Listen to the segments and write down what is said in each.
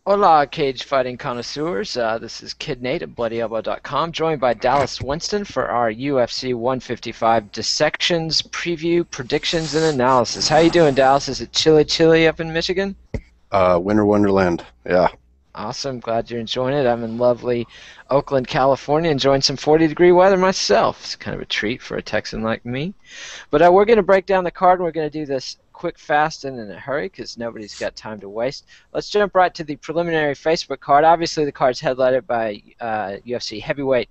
Hola, cage fighting connoisseurs. This is Kid Nate at BloodyElbow.com, joined by Dallas Winston for our UFC 155 dissections, preview, predictions, and analysis. How you doing, Dallas? Is it chilly up in Michigan? Winter Wonderland. Yeah. Awesome. Glad you're enjoying it. I'm in lovely Oakland, California, enjoying some 40-degree weather myself. It's kind of a treat for a Texan like me. But we're going to break down the card, and we're going to do this quick, fast, and in a hurry because nobody's got time to waste. Let's jump right to the preliminary Facebook card. Obviously, the card's headlighted by UFC heavyweight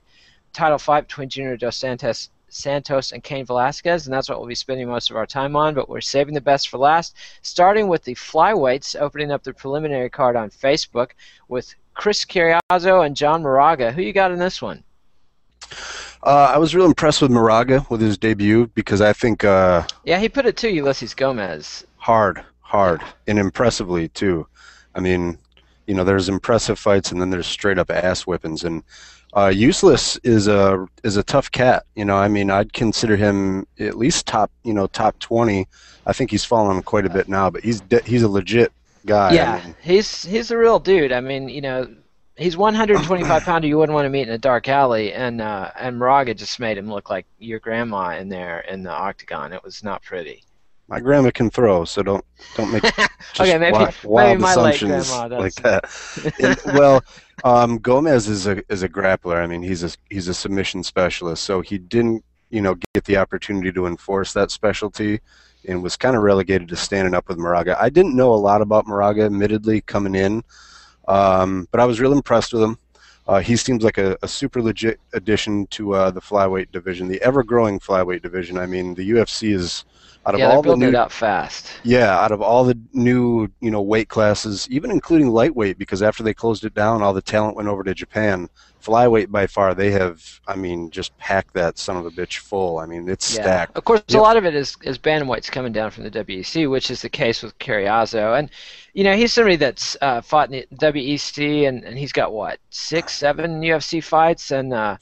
title fight between Junior Dos Santos and Cain Velasquez, and that's what we'll be spending most of our time on, but we're saving the best for last, starting with the flyweights, opening up the preliminary card on Facebook with Chris Carriazo and John Moraga. Who you got in this one? I was real impressed with Moraga with his debut because I think Yeah, he put it to Ulysses Gomez. hard, and impressively too. I mean, there's impressive fights and then there's straight up ass whippings. And Useless is a tough cat. I mean, I'd consider him at least top 20. I think he's fallen quite a bit now, but he's a legit guy. Yeah, I mean, he's a real dude. I mean, he's 125 pounder you wouldn't want to meet in a dark alley, and Moraga just made him look like your grandma in there in the octagon. It was not pretty. my grandma can throw, so don't make just Okay, maybe wild my late assumptions grandma does. like that. Gomez is a grappler. I mean, he's a submission specialist, so he didn't get the opportunity to enforce that specialty, and was kind of relegated to standing up with Moraga. I didn't know a lot about Moraga, admittedly, coming in, but I was real impressed with him. He seems like a super legit addition to the flyweight division, the ever-growing flyweight division. I mean, the UFC is out of Yeah, they're all the building new it up fast. yeah, out of all the new, weight classes, even including lightweight, because after they closed it down, all the talent went over to Japan. Flyweight by far, they have, I mean, just packed that son of a bitch full. I mean, it's Yeah, stacked. of course, a Yep. lot of it is bantamweights coming down from the WEC, which is the case with Carriazo, and he's somebody that's fought in the WEC, and he's got what 6, 7 UFC fights, and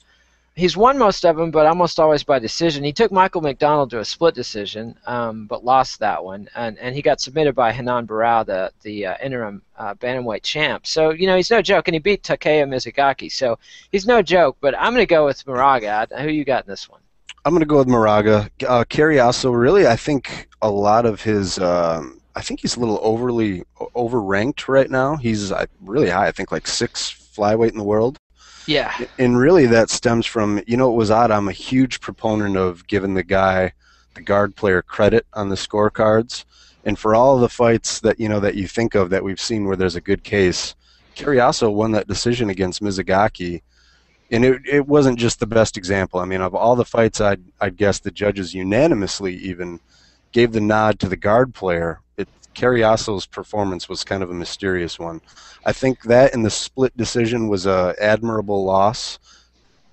he's won most of them, but almost always by decision. He took Michael McDonald to a split decision, but lost that one, and he got submitted by Hanan Barao, the interim bantamweight champ. So he's no joke, and he beat Takeya Mizugaki, so he's no joke. But I'm going to go with Moraga. Who you got in this one? I'm going to go with Moraga. Carriazo, really, I think a lot of his, I think he's a little overly overranked right now. He's really high, I think like 6th flyweight in the world. Yeah. And really that stems from, it was odd. I'm a huge proponent of giving the guy, the Gard player, credit on the scorecards. And for all of the fights that, that you think of that we've seen where there's a good case, Carriazo won that decision against Mizugaki. And it wasn't just the best example. I mean, of all the fights, I'd guess the judges unanimously even gave the nod to the Gard player. Carriazo's performance was kind of a mysterious one. I think that in the split decision was a admirable loss,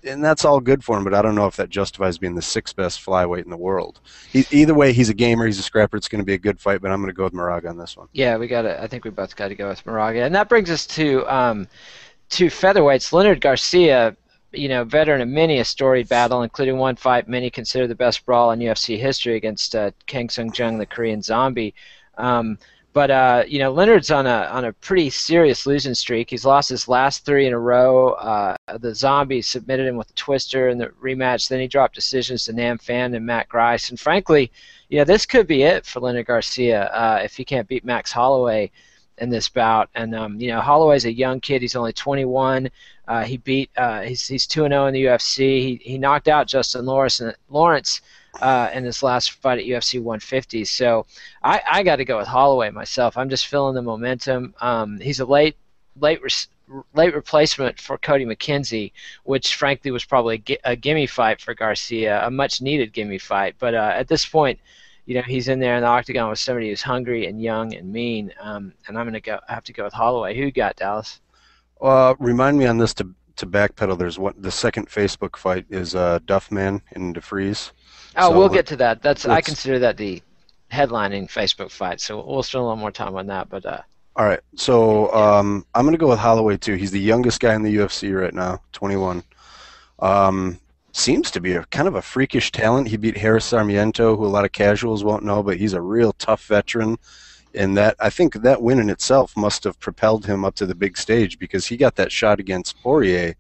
and that's all good for him, but I don't know if that justifies being the 6th best flyweight in the world. Either way, he's a gamer, he's a scrapper, it's going to be a good fight, but I'm going to go with Moraga on this one. Yeah, we got to. I think we both got to go with Moraga, and that brings us to featherweights. Leonard Garcia, veteran of many a storied battle, including one fight many consider the best brawl in UFC history against Kang Sung Jung, the Korean Zombie. Leonard's on a pretty serious losing streak. He's lost his last 3 in a row. The Zombie submitted him with a twister in the rematch. Then he dropped decisions to Nam Phan and Matt Grice. And frankly, this could be it for Leonard Garcia if he can't beat Max Holloway in this bout. And Holloway's a young kid. He's only 21. He beat. He's 2-0 in the UFC. He knocked out Justin Lawrence in his last fight at UFC 150. So I got to go with Holloway myself. I'm just feeling the momentum. He's a late replacement for Cody McKenzie, which frankly was probably a gimme fight for Garcia, a much needed gimme fight. But at this point, he's in there in the octagon with somebody who's hungry and young and mean. And I'm going to have to go with Holloway. Who you got, Dallas? Remind me on this to backpedal. The second Facebook fight is Duffman and Defreeze. Oh, So we'll get to that. I let's consider that the headlining Facebook fight, so we'll spend a little more time on that. But All right, so yeah, I'm going to go with Holloway too. He's the youngest guy in the UFC right now, 21. Seems to be a kind of a freakish talent. He beat Harris Sarmiento, who a lot of casuals won't know, but he's a real tough veteran. And that, I think that win in itself must have propelled him up to the big stage, because he got that shot against Poirier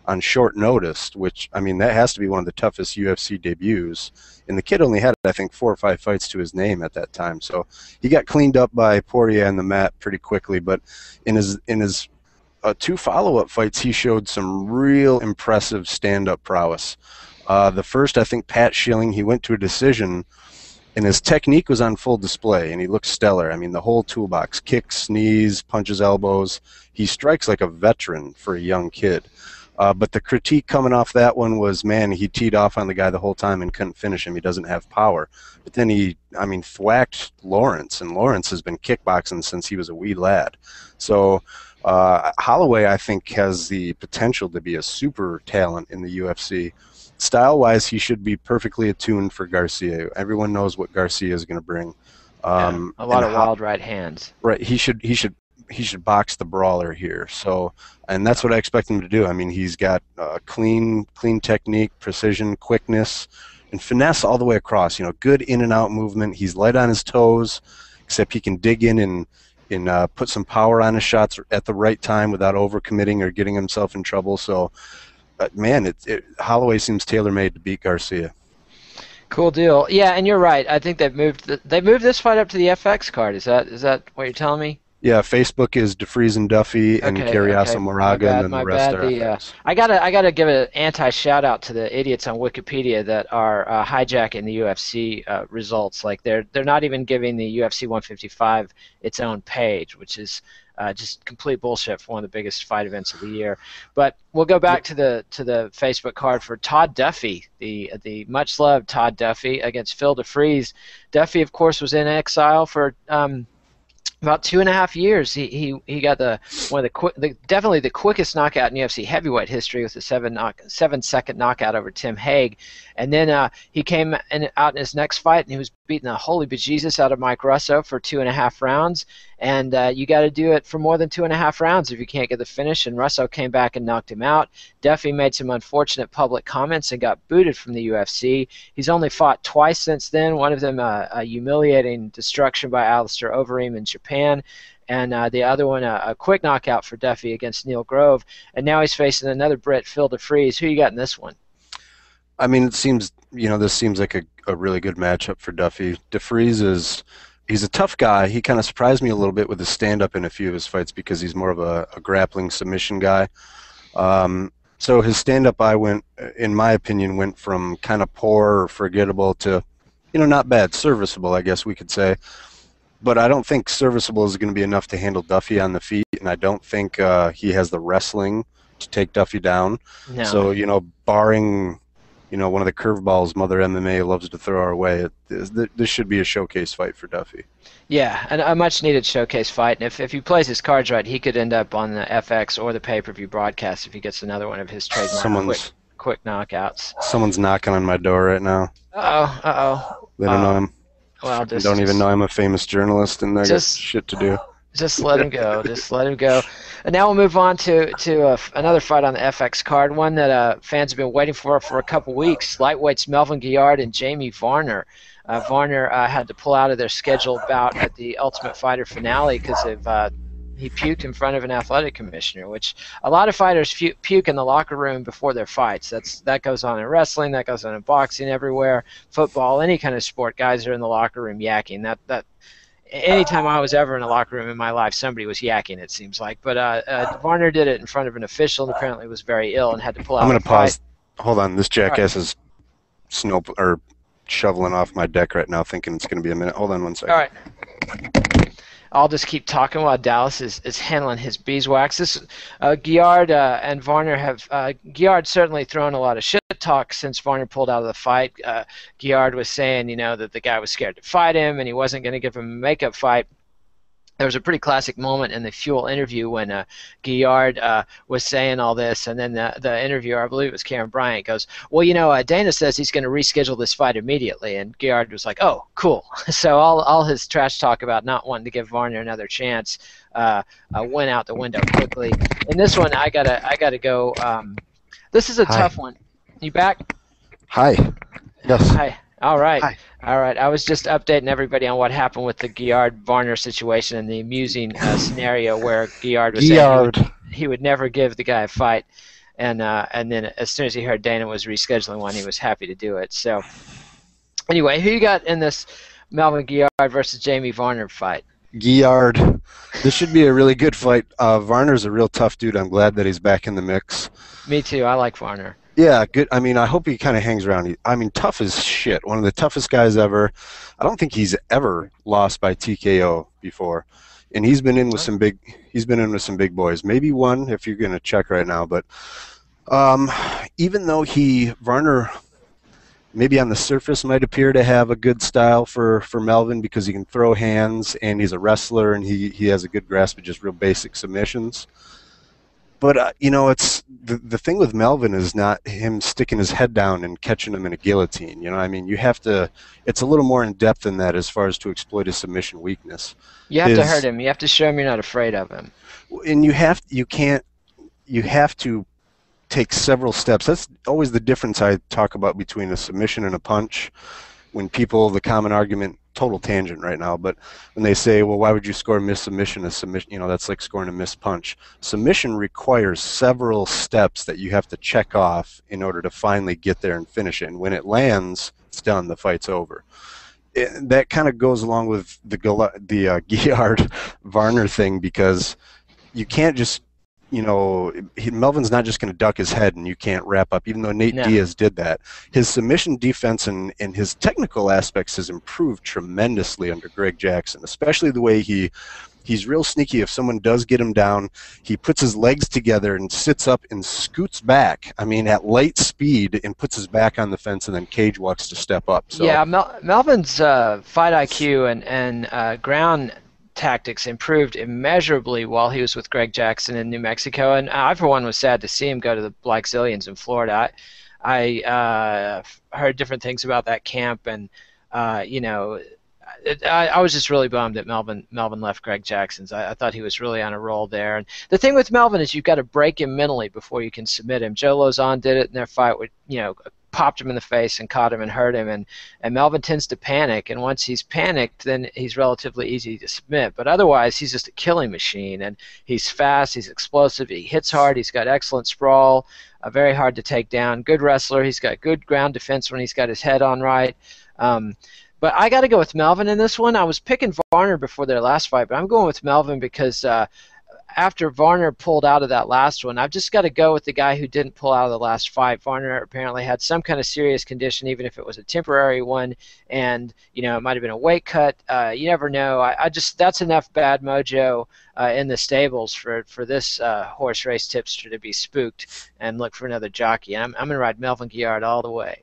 on short notice, which, I mean, that has to be one of the toughest UFC debuts. And the kid only had, I think, 4 or 5 fights to his name at that time. So he got cleaned up by Poirier on the mat pretty quickly. But in his 2 follow-up fights, he showed some real impressive stand-up prowess. The first, I think, Pat Schilling, he went to a decision, and his technique was on full display, and he looked stellar. I mean, the whole toolbox: kicks, knees, punches, elbows. He strikes like a veteran for a young kid. But the critique coming off that one was, man, he teed off on the guy the whole time and couldn't finish him. He doesn't have power. But then he, I mean, thwacked Lawrence, and Lawrence has been kickboxing since he was a wee lad. So Holloway, I think, has the potential to be a super talent in the UFC. Style-wise, he should be perfectly attuned for Garcia. Everyone knows what Garcia is going to bring. A lot of wild right hands. Right. He should box the brawler here. So, and that's what I expect him to do. I mean, he's got clean technique, precision, quickness, and finesse all the way across. You know, good in and out movement. He's light on his toes, except he can dig in and put some power on his shots at the right time without overcommitting or getting himself in trouble. So, man, Holloway seems tailor-made to beat Garcia. Cool deal. Yeah, and you're right. I think they've moved this fight up to the FX card. Is that what you're telling me? Yeah, Facebook is Defreeze and Duffy and Carriazo Moraga, and then the rest are FX. I gotta give an anti-shout out to the idiots on Wikipedia that are hijacking the UFC results. Like they're not even giving the UFC 155 its own page, which is just complete bullshit for one of the biggest fight events of the year. But we'll go back to the Facebook card for Todd Duffy, the much loved Todd Duffy against Phil Defreeze. Duffy, of course, was in exile for about 2.5 years. He got definitely the quickest knockout in UFC heavyweight history with a 7-second knockout over Tim Hague, and then he came out in his next fight and he was beating the holy bejesus out of Mike Russo for 2.5 rounds. And you got to do it for more than 2.5 rounds if you can't get the finish. And Russo came back and knocked him out. Duffy made some unfortunate public comments and got booted from the UFC. He's only fought twice since then. One of them a humiliating destruction by Alistair Overeem in Japan, and the other one a quick knockout for Duffy against Neil Grove. And now he's facing another Brit, Phil Defreeze. Who you got in this one? I mean, this seems like a really good matchup for Duffy. Defreeze he's a tough guy. He kind of surprised me a little bit with his stand-up in a few of his fights because he's more of a grappling submission guy. So his stand-up, in my opinion, went from kind of poor or forgettable to, not bad, serviceable, I guess we could say. But I don't think serviceable is going to be enough to handle Duffy on the feet, and I don't think he has the wrestling to take Duffy down. No. So, barring one of the curveballs Mother MMA loves to throw our way, this should be a showcase fight for Duffy. Yeah, and a much-needed showcase fight. And if he plays his cards right, he could end up on the FX or the pay-per-view broadcast if he gets another one of his trademark quick knockouts. Someone's knocking on my door right now. Uh-oh. They don't know him. Well, they don't even know I'm a famous journalist, and they got shit to do. Just let him go. Just let him go. And now we'll move on to another fight on the FX card, one that fans have been waiting for a couple weeks. Lightweights Melvin Gard and Jamie Varner. Varner had to pull out of their scheduled bout at the Ultimate Fighter finale because he puked in front of an athletic commissioner, which a lot of fighters puke in the locker room before their fights. That goes on in wrestling, that goes on in boxing, everywhere, football, any kind of sport. Guys are in the locker room yakking. That anytime I was ever in a locker room in my life, somebody was yakking, it seems like. But Varner did it in front of an official and apparently was very ill and had to pull out. I'm going to pause. Hold on. This jackass is shoveling off my deck right now thinking it's going to be a minute. Hold on 1 second. All right. I'll just keep talking while Dallas is handling his beeswax. Gard and Varner have Gard certainly thrown a lot of shit talk since Varner pulled out of the fight. Gard was saying, that the guy was scared to fight him and he wasn't going to give him a makeup fight. There was a pretty classic moment in the Fuel interview when Gard was saying all this, and then the interviewer, I believe it was Karen Bryant, goes, well, Dana says he's going to reschedule this fight immediately, and Gard was like, oh, cool. So all his trash talk about not wanting to give Varner another chance went out the window quickly. In this one, I gotta go. This is a tough one. You back? Hi. Yes. Hi. All right. Hi. All right. I was just updating everybody on what happened with the Gard Varner situation and the amusing scenario where Gard was saying Gard. he would never give the guy a fight, and then as soon as he heard Dana was rescheduling one, he was happy to do it. So anyway, who you got in this Melvin Gard versus Jamie Varner fight? Gard. This should be a really good fight. Varner's a real tough dude. I'm glad that he's back in the mix. Me too. I like Varner. Yeah, good. I mean, I hope he kind of hangs around. I mean, tough as shit. One of the toughest guys ever. I don't think he's ever lost by TKO before, and he's been in with some big. He's been in with some big boys. Maybe one if you're gonna check right now. But even though Varner maybe on the surface might appear to have a good style for Melvin because he can throw hands and he's a wrestler and he has a good grasp of just real basic submissions. But, it's the thing with Melvin is not him sticking his head down and catching him in a guillotine. I mean, you have to, it's a little more in depth than that as far as to exploit his submission weakness. You have to hurt him. You have to show him you're not afraid of him. And you have to take several steps. That's always the difference I talk about between a submission and a punch. When the common argument, total tangent right now, but when they say, well, why would you score a missed submission? A submission, that's like scoring a missed punch. Submission requires several steps that you have to check off in order to finally get there and finish it. And when it lands, it's done. The fight's over. That kind of goes along with the Gard Varner thing because you can't just Melvin's not just going to duck his head and you can't wrap up, even though Nate Diaz did that. His submission defense and his technical aspects has improved tremendously under Greg Jackson, especially the way he's real sneaky. If someone does get him down, he puts his legs together and sits up and scoots back, at light speed, and puts his back on the fence and then cage walks to step up. So, yeah, Melvin's fight IQ and ground tactics improved immeasurably while he was with Greg Jackson in New Mexico, and I, for one, was sad to see him go to the Black Zillions in Florida. I heard different things about that camp, and I was just really bummed that Melvin left Greg Jackson's. I thought he was really on a roll there. And the thing with Melvin is you've got to break him mentally before you can submit him. Joe Lozon did it in their fight with popped him in the face and caught him and hurt him, and Melvin tends to panic, and once he's panicked, then he's relatively easy to submit. But otherwise, he's just a killing machine, and he's fast, he's explosive, he hits hard, he's got excellent sprawl, very hard to take down, good wrestler, he's got good ground defense when he's got his head on right. But I got to go with Melvin in this one. I was picking Varner before their last fight, but I'm going with Melvin because after Varner pulled out of that last one, I've just got to go with the guy who didn't pull out of the last fight. Varner apparently had some kind of serious condition, even if it was a temporary one, and it might have been a weight cut. You never know. I just that's enough bad mojo in the stables for this horse race tipster to be spooked and look for another jockey. And I'm going to ride Melvin Gard all the way.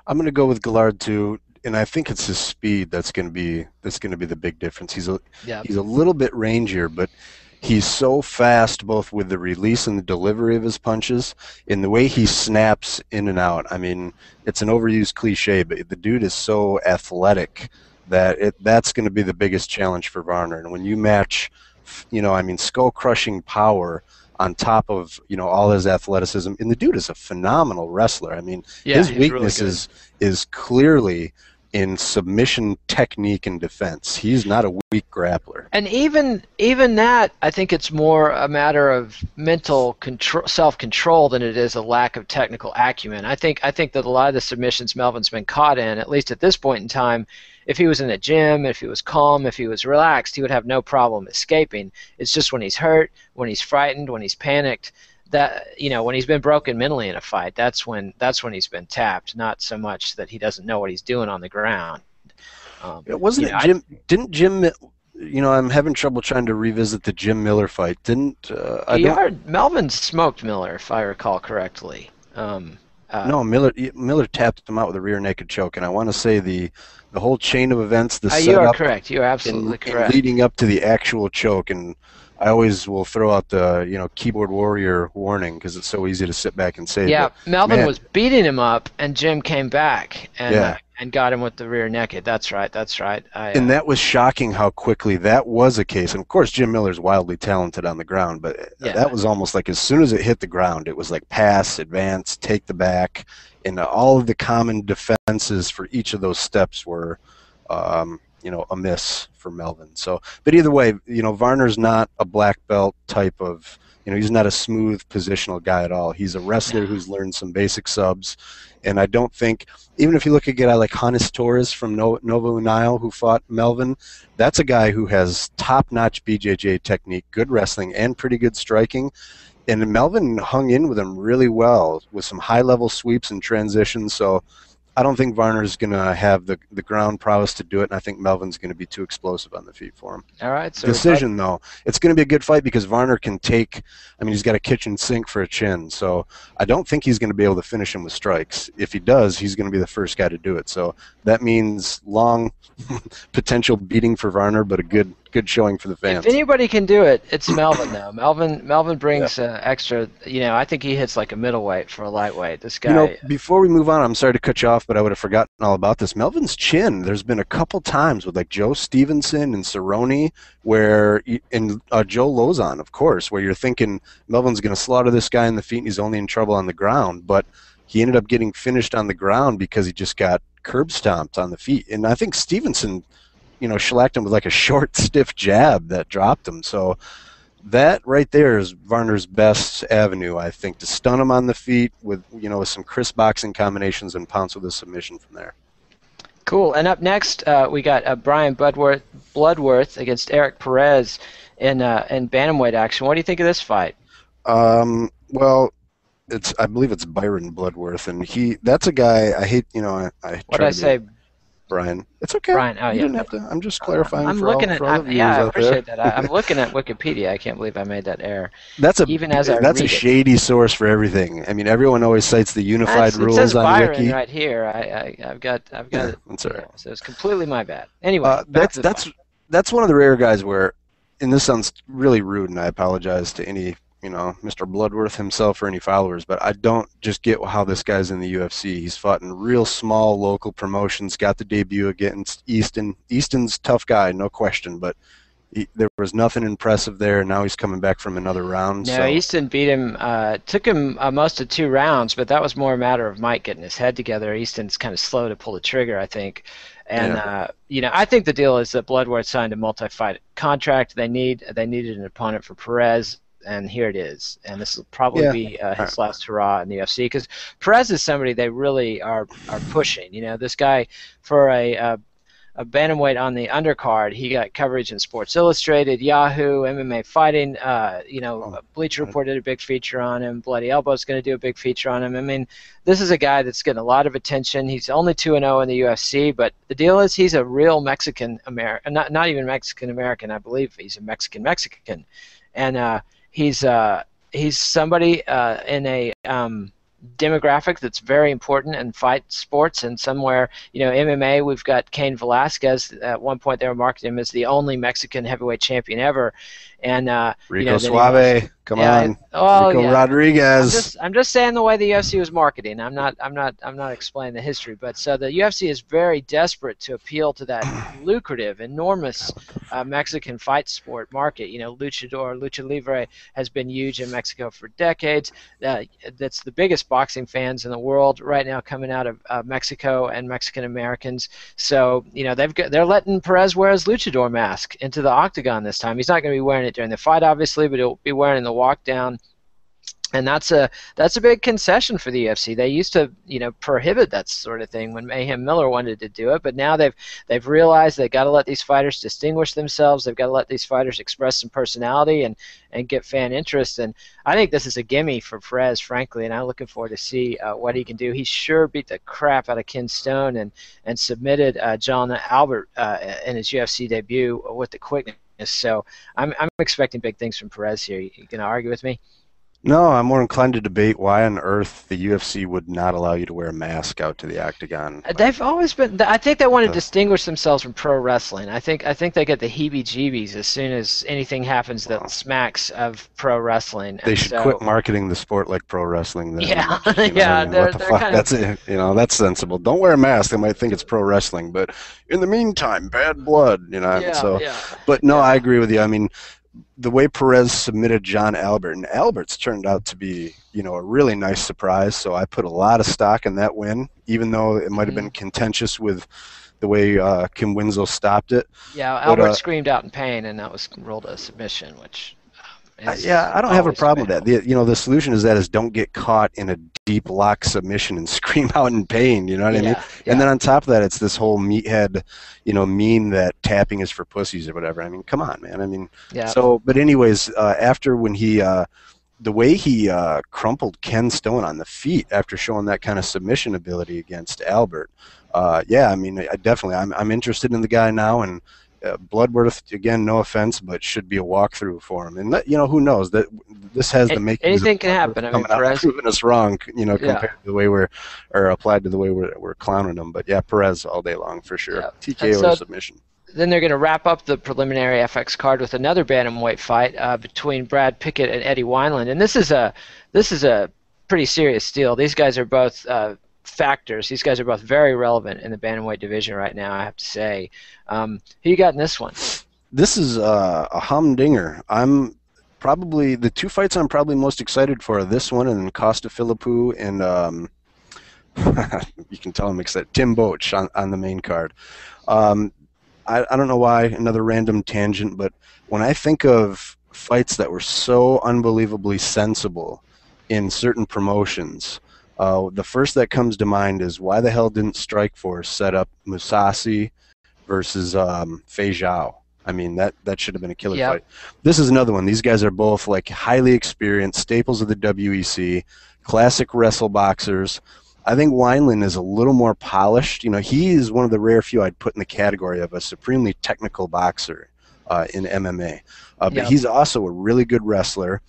I'm going to go with Gard too. And I think it's his speed that's going to be the big difference. He's a little bit rangier, but he's so fast both with the release and the delivery of his punches, in the way he snaps in and out. I mean, it's an overused cliche, but the dude is so athletic that that's going to be the biggest challenge for Varner. And when you match, skull-crushing power on top of all his athleticism, and the dude is a phenomenal wrestler. I mean, his weakness really is clearly in submission technique and defense. He's not a weak grappler. And even that, I think it's more a matter of mental control, self-control, than it is a lack of technical acumen. I think that a lot of the submissions Melvin's been caught in, at least at this point in time, if he was in a gym, if he was calm, if he was relaxed, he would have no problem escaping. It's just when he's hurt, when he's frightened, when he's panicked, that when he's been broken mentally in a fight, that's when he's been tapped. Not so much that he doesn't know what he's doing on the ground. It wasn't Jim. Didn't Jim? I'm having trouble trying to revisit the Jim Miller fight. Melvin smoked Miller, if I recall correctly. No, Miller tapped him out with a rear naked choke, and I want to say the whole chain of events. You are correct. You are absolutely correct. Leading up to the actual choke, and I always will throw out the keyboard warrior warning because it's so easy to sit back and say. Yeah, Melvin was beating him up, and Jim came back and got him with the rear naked. That's right. And that was shocking how quickly that was a case. And of course, Jim Miller's wildly talented on the ground, but that was almost like as soon as it hit the ground, it was like pass, advance, take the back, and all of the common defenses for each of those steps were, a miss for Melvin. So, but either way, Varner's not a black belt type of, he's not a smooth positional guy at all. He's a wrestler who's learned some basic subs, and I don't think, even if you look at a guy like Hannes Torres from Nova União who fought Melvin, that's a guy who has top-notch BJJ technique, good wrestling, and pretty good striking. And Melvin hung in with him really well with some high-level sweeps and transitions. So I don't think Varner's going to have the ground prowess to do it, and I think Melvin's going to be too explosive on the feet for him. All right. So decision, though, it's going to be a good fight because Varner can take – he's got a kitchen sink for a chin. So I don't think he's going to be able to finish him with strikes. If he does, he's going to be the first guy to do it. So that means long potential beating for Varner, but a good showing for the fans. If anybody can do it, it's Melvin, though. Melvin brings extra. I think he hits like a middleweight for a lightweight. This guy. Before we move on, I'm sorry to cut you off, but I would have forgotten all about this. Melvin's chin. There's been a couple times with like Joe Stevenson and Cerrone, and Joe Lozon, of course, where you're thinking Melvin's going to slaughter this guy in the feet, and he's only in trouble on the ground, but he ended up getting finished on the ground because he just got curb stomped on the feet. And I think Stevenson, shellacked him with like a short, stiff jab that dropped him. So that right there is Varner's best avenue, I think, to stun him on the feet with, with some crisp boxing combinations and pounce with a submission from there. Cool. And up next, we got Brian Bloodworth against Eric Perez in bantamweight action. What do you think of this fight? Well, I believe it's Byron Bloodworth, and that's a guy I hate. What did I say? Brian. It's okay. Brian. Oh, you yeah. didn't have to. I'm just clarifying. I'm looking at. I appreciate that. I'm looking at Wikipedia. I can't believe I made that error. That's a shady source for everything. Everyone always cites the unified rules it says on Byron Wiki. right here. I've got it. That's all right. So it's completely my bad. Anyway, that's one of the rare guys where, and this sounds really rude, and I apologize to any Mr. Bloodworth himself or any followers, but I don't just get how this guy's in the UFC. He's fought in real small local promotions, got the debut against Easton. Easton's tough guy, no question, but there was nothing impressive there. Now he's coming back from another round. No, Easton beat him, took him most of 2 rounds, but that was more a matter of Mike getting his head together. Easton's kind of slow to pull the trigger, I think. And I think the deal is that Bloodworth signed a multi-fight contract. They needed an opponent for Perez, and here it is. And this will probably be his last hurrah in the UFC, because Perez is somebody they really are pushing. This guy, for a bantamweight on the undercard, he got coverage in Sports Illustrated, Yahoo, MMA Fighting. Bleacher Report did a big feature on him. Bloody Elbow's going to do a big feature on him. This is a guy that's getting a lot of attention. He's only 2-0 in the UFC, but the deal is he's a real Mexican-American, not even Mexican-American, I believe he's a Mexican. And he's somebody in a demographic that's very important in fight sports, and somewhere, MMA, we've got Cain Velasquez. At one point they were marketing him as the only Mexican heavyweight champion ever, and Rico Suave, come on, Rico Rodriguez. I'm just saying the way the UFC was marketing. I'm not explaining the history, but so the UFC is very desperate to appeal to that lucrative, enormous Mexican fight sport market. Lucha Libre has been huge in Mexico for decades. That's the biggest boxing fans in the world right now, coming out of Mexico and Mexican Americans. So they're letting Perez wear his luchador mask into the octagon this time. He's not going to be wearing it during the fight, obviously, but he'll be wearing the walk down. And that's a big concession for the UFC. They used to, prohibit that sort of thing when Mayhem Miller wanted to do it, but now they've realized they've got to let these fighters distinguish themselves. They've got to let these fighters express some personality and get fan interest. And I think this is a gimme for Perez, frankly, and I'm looking forward to see what he can do. He sure beat the crap out of Ken Stone and submitted John Albert in his UFC debut with the quickness. So I'm expecting big things from Perez here. You going to argue with me? No, I'm more inclined to debate why on earth the UFC would not allow you to wear a mask out to the octagon. They've always been. I think they want to distinguish themselves from pro wrestling. I think they get the heebie-jeebies as soon as anything happens that smacks of pro wrestling. They should quit marketing the sport like pro wrestling. Then. Yeah, what the fuck? That's it. That's sensible. Don't wear a mask. They might think it's pro wrestling, but in the meantime, bad blood. But no, I agree with you. the way Perez submitted John Albert, and Albert's turned out to be, a really nice surprise. So I put a lot of stock in that win, even though it might have been contentious with the way Kim Winslow stopped it. Yeah, But Albert screamed out in pain, and that was ruled a submission, which yeah, I don't have a problem with that. The solution is don't get caught in a deep lock submission and scream out in pain. You know what I mean? Yeah. And then on top of that, it's this whole meathead, meme that tapping is for pussies or whatever. I mean, come on, man. I mean, Yeah. so. But anyways, after when he, the way he crumpled Ken Stone on the feet after showing that kind of submission ability against Albert, yeah, I mean, I'm interested in the guy now, and Bloodworth, again, no offense, but should be a walkthrough for him. And who knows, that this has the making. Anything can happen. I mean, Perez proving us wrong, compared to the way applied to the way we're clowning him. But yeah, Perez all day long for sure. Yeah. TKO or submission. Then they're going to wrap up the preliminary FX card with another bantamweight fight between Brad Picket and Eddie Weinland, and this is a pretty serious deal. These guys are both factors. These guys are both very relevant in the bantamweight division right now, I have to say. Who you got in this one? This is a humdinger. I'm probably the two fights I'm probably most excited for are this one and Costa Philippo and you can tell I'm excited. Tim Boch on the main card. I don't know why, another random tangent, but when I think of fights that were so unbelievably sensible in certain promotions, the first that comes to mind is why the hell didn't Strikeforce set up Musashi versus Fei Zhao? I mean, that should have been a killer fight. This is another one. These guys are both like highly experienced, staples of the WEC, classic wrestle boxers. I think Weinland is a little more polished. He is one of the rare few I'd put in the category of a supremely technical boxer in MMA. But he's also a really good wrestler.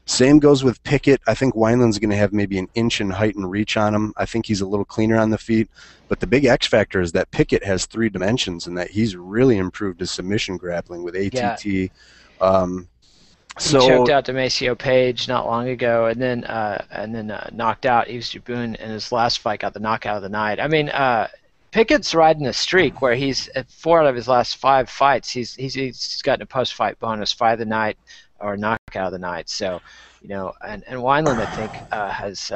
Same goes with Picket. I think Weinland's going to have maybe an inch in height and reach on him. I think he's a little cleaner on the feet. But the big X factor is that Picket has 3 dimensions and that he's really improved his submission grappling with ATT. He choked out Demasio Page not long ago, and then knocked out Yves Jabun in his last fight, got the knockout of the night. I mean, Pickett's riding a streak where he's at 4 out of his last 5 fights. He's gotten a post-fight bonus, fight of the night or knockout of the night. So, and Weinland, I think, has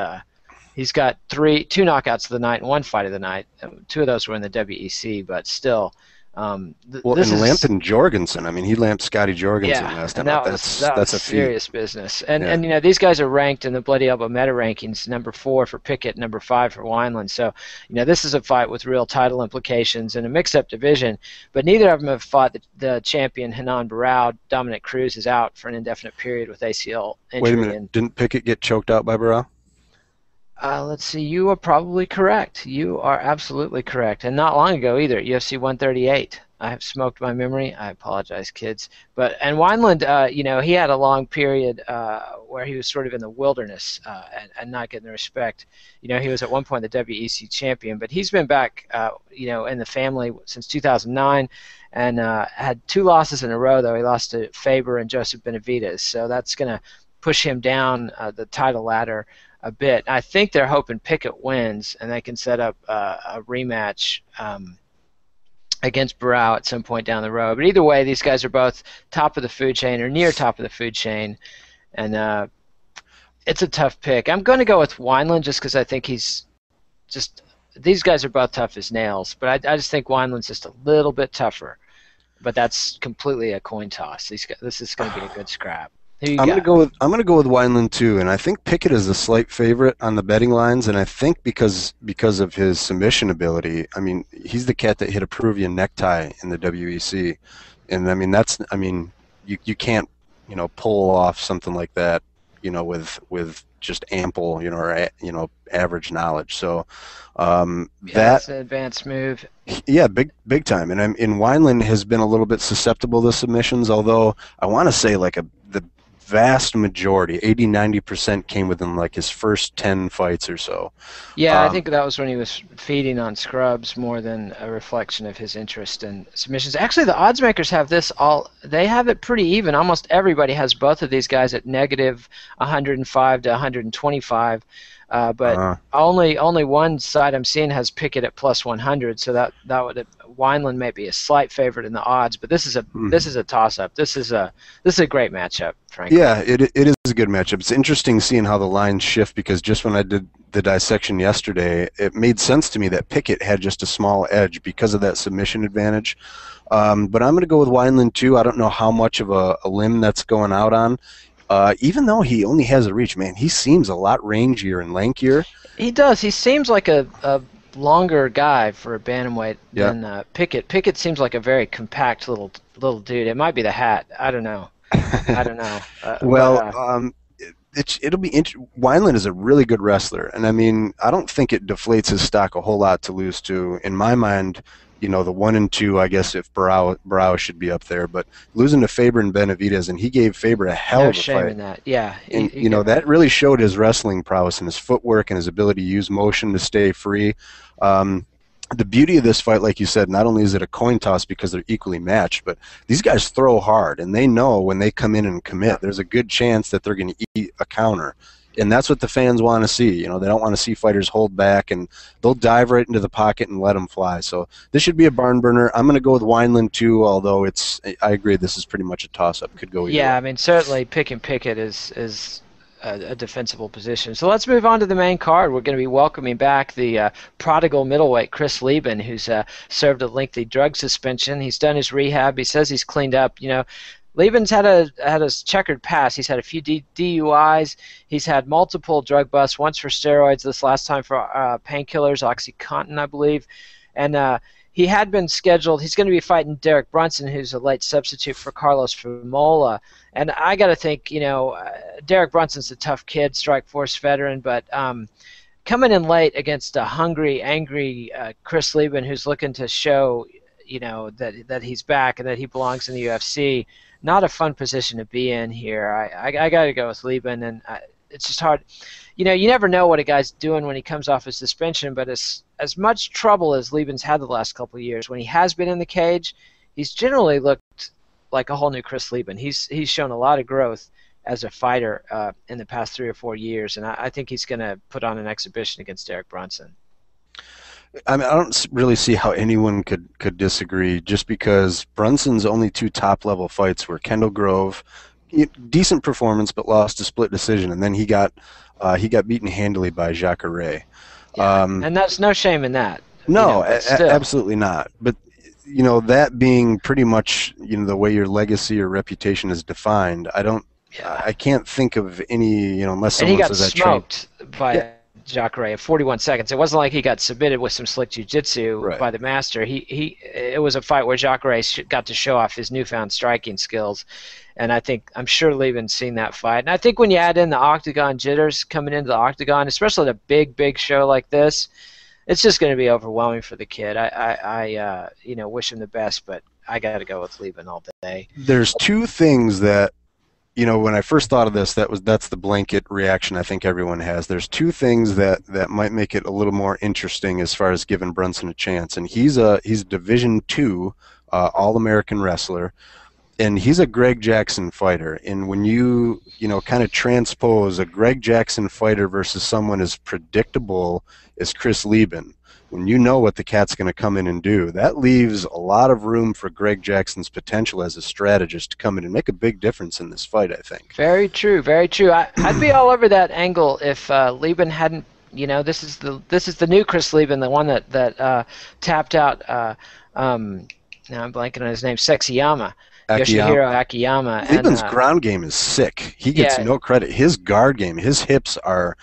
he's got 2 knockouts of the night and 1 fight of the night. 2 of those were in the WEC, but still. And lamping Jorgensen. I mean, he lamped Scotty Jorgensen last time. That's a serious business. And these guys are ranked in the Bloody Elbow meta rankings, number 4 for Picket, number 5 for Weinland. So, this is a fight with real title implications in a mix-up division. But neither of them have fought the champion Henan Barao. Dominic Cruz is out for an indefinite period with ACL injury. Wait a minute. Didn't Picket get choked out by Barao? Let's see. You are probably correct. You are absolutely correct. And not long ago either, UFC 138. I have smoked my memory. I apologize, kids. And Weinland, he had a long period where he was sort of in the wilderness and not getting the respect. He was at one point the WEC champion, but he's been back, in the family since 2009 and had 2 losses in a row, though. He lost to Faber and Joseph Benavidez. So that's going to push him down the title ladder a bit. I think they're hoping Pickett wins and they can set up a rematch against Barao at some point down the road. But either way, these guys are both top of the food chain or near top of the food chain, and it's a tough pick. I'm going to go with Weinland just because I think these guys are both tough as nails, but I just think Weinland's just a little bit tougher. But that's completely a coin toss. This is going to be a good scrap. I'm going to go with Weinland too, and I think Pickett is a slight favorite on the betting lines, and I think because of his submission ability. I mean, he's the cat that hit a Peruvian necktie in the WEC, and I mean you can't pull off something like that with just ample average knowledge. So that's an advanced move. Yeah, big time. And Weinland has been a little bit susceptible to submissions, although I want to say the vast majority, 80-90%, came within his first 10 fights or so. Yeah, I think that was when he was feeding on scrubs more than a reflection of his interest in submissions. Actually, the odds makers have they have it pretty even. Almost everybody has both of these guys at negative 105 to 125. But only one side I'm seeing has Pickett at plus 100, so that Weinland may be a slight favorite in the odds, but this is a toss-up. This is a great matchup, frankly. Yeah, it is a good matchup. It's interesting seeing how the lines shift, because just when I did the dissection yesterday, it made sense to me that Picket had just a small edge because of that submission advantage. But I'm going to go with Weinland too. I don't know how much of a limb that's going out on. Even though he only has a reach, man, he seems a lot rangier and lankier. He does. He seems like a longer guy for a bantamweight than Picket. Picket seems like a very compact little dude. It might be the hat. I don't know. It'll be interesting. Weinland is a really good wrestler, and I mean, I don't think it deflates his stock a whole lot to lose to. In my mind, the 1 and 2, I guess if Barao should be up there, but losing to Faber and Benavidez, and he gave Faber a hell of a fight. No shame in that. Yeah, and that really showed his wrestling prowess and his footwork and his ability to use motion to stay free. The beauty of this fight, like you said, not only is it a coin toss because they're equally matched, but these guys throw hard, and they know when they come in and commit, there's a good chance that they're going to eat a counter. And that's what the fans want to see. They don't want to see fighters hold back, and they'll dive right into the pocket and let them fly. So this should be a barn burner. I'm going to go with Weinland too, although I agree this is pretty much a toss-up. Could go either way. I mean, certainly Picket is a defensible position. So let's move on to the main card. We're going to be welcoming back the prodigal middleweight Chris Leben, who's served a lengthy drug suspension. He's done his rehab. He says he's cleaned up. Leben's had a checkered past. He's had a few DUIs. He's had multiple drug busts, once for steroids, this last time for painkillers, OxyContin, I believe. And he had been scheduled. He's going to be fighting Derek Brunson, who's a late substitute for Carlos Fumola. And I got to think, Derek Brunson's a tough kid, Strikeforce veteran, but coming in late against a hungry, angry Chris Leben, who's looking to show, that he's back and that he belongs in the UFC. Not a fun position to be in here. I got to go with Leben, and it's just hard. You never know what a guy's doing when he comes off his suspension, but as much trouble as Leben's had the last couple of years, when he has been in the cage, he's generally looked like a whole new Chris Leben. He's shown a lot of growth as a fighter in the past 3 or 4 years, and I think he's going to put on an exhibition against Derek Brunson. I mean, I don't really see how anyone could disagree, just because Brunson's only 2 top-level fights were Kendall Grove, decent performance but lost a split decision, and then he got beaten handily by Jacare. And that's no shame in that. No, absolutely not. But that being pretty much the way your legacy or reputation is defined, I can't think of any unless someone says that. And he got smoked by Jacare at 41 seconds. It wasn't like he got submitted with some slick jiu-jitsu by the master. It was a fight where Jacare got to show off his newfound striking skills, and I'm sure Leben's seen that fight. And I think when you add in the octagon jitters coming into the octagon, especially at a big show like this, it's just going to be overwhelming for the kid. I wish him the best, but I got to go with Leben all day. There's 2 things that when I first thought of this, that's the blanket reaction I think everyone has. There's 2 things that might make it a little more interesting as far as giving Brunson a chance. And he's a Division II All-American wrestler, and he's a Greg Jackson fighter. And when you kind of transpose a Greg Jackson fighter versus someone as predictable as Chris Leben, when you know what the cat's going to come in and do, that leaves a lot of room for Greg Jackson's potential as a strategist to come in and make a big difference in this fight, I think. Very true, very true. I'd be all over that angle if Leben hadn't, this is the new Chris Leben, the one that tapped out, now I'm blanking on his name, Yoshihiro Akiyama. Leben's ground game is sick. He gets no credit. His guard game, his hips are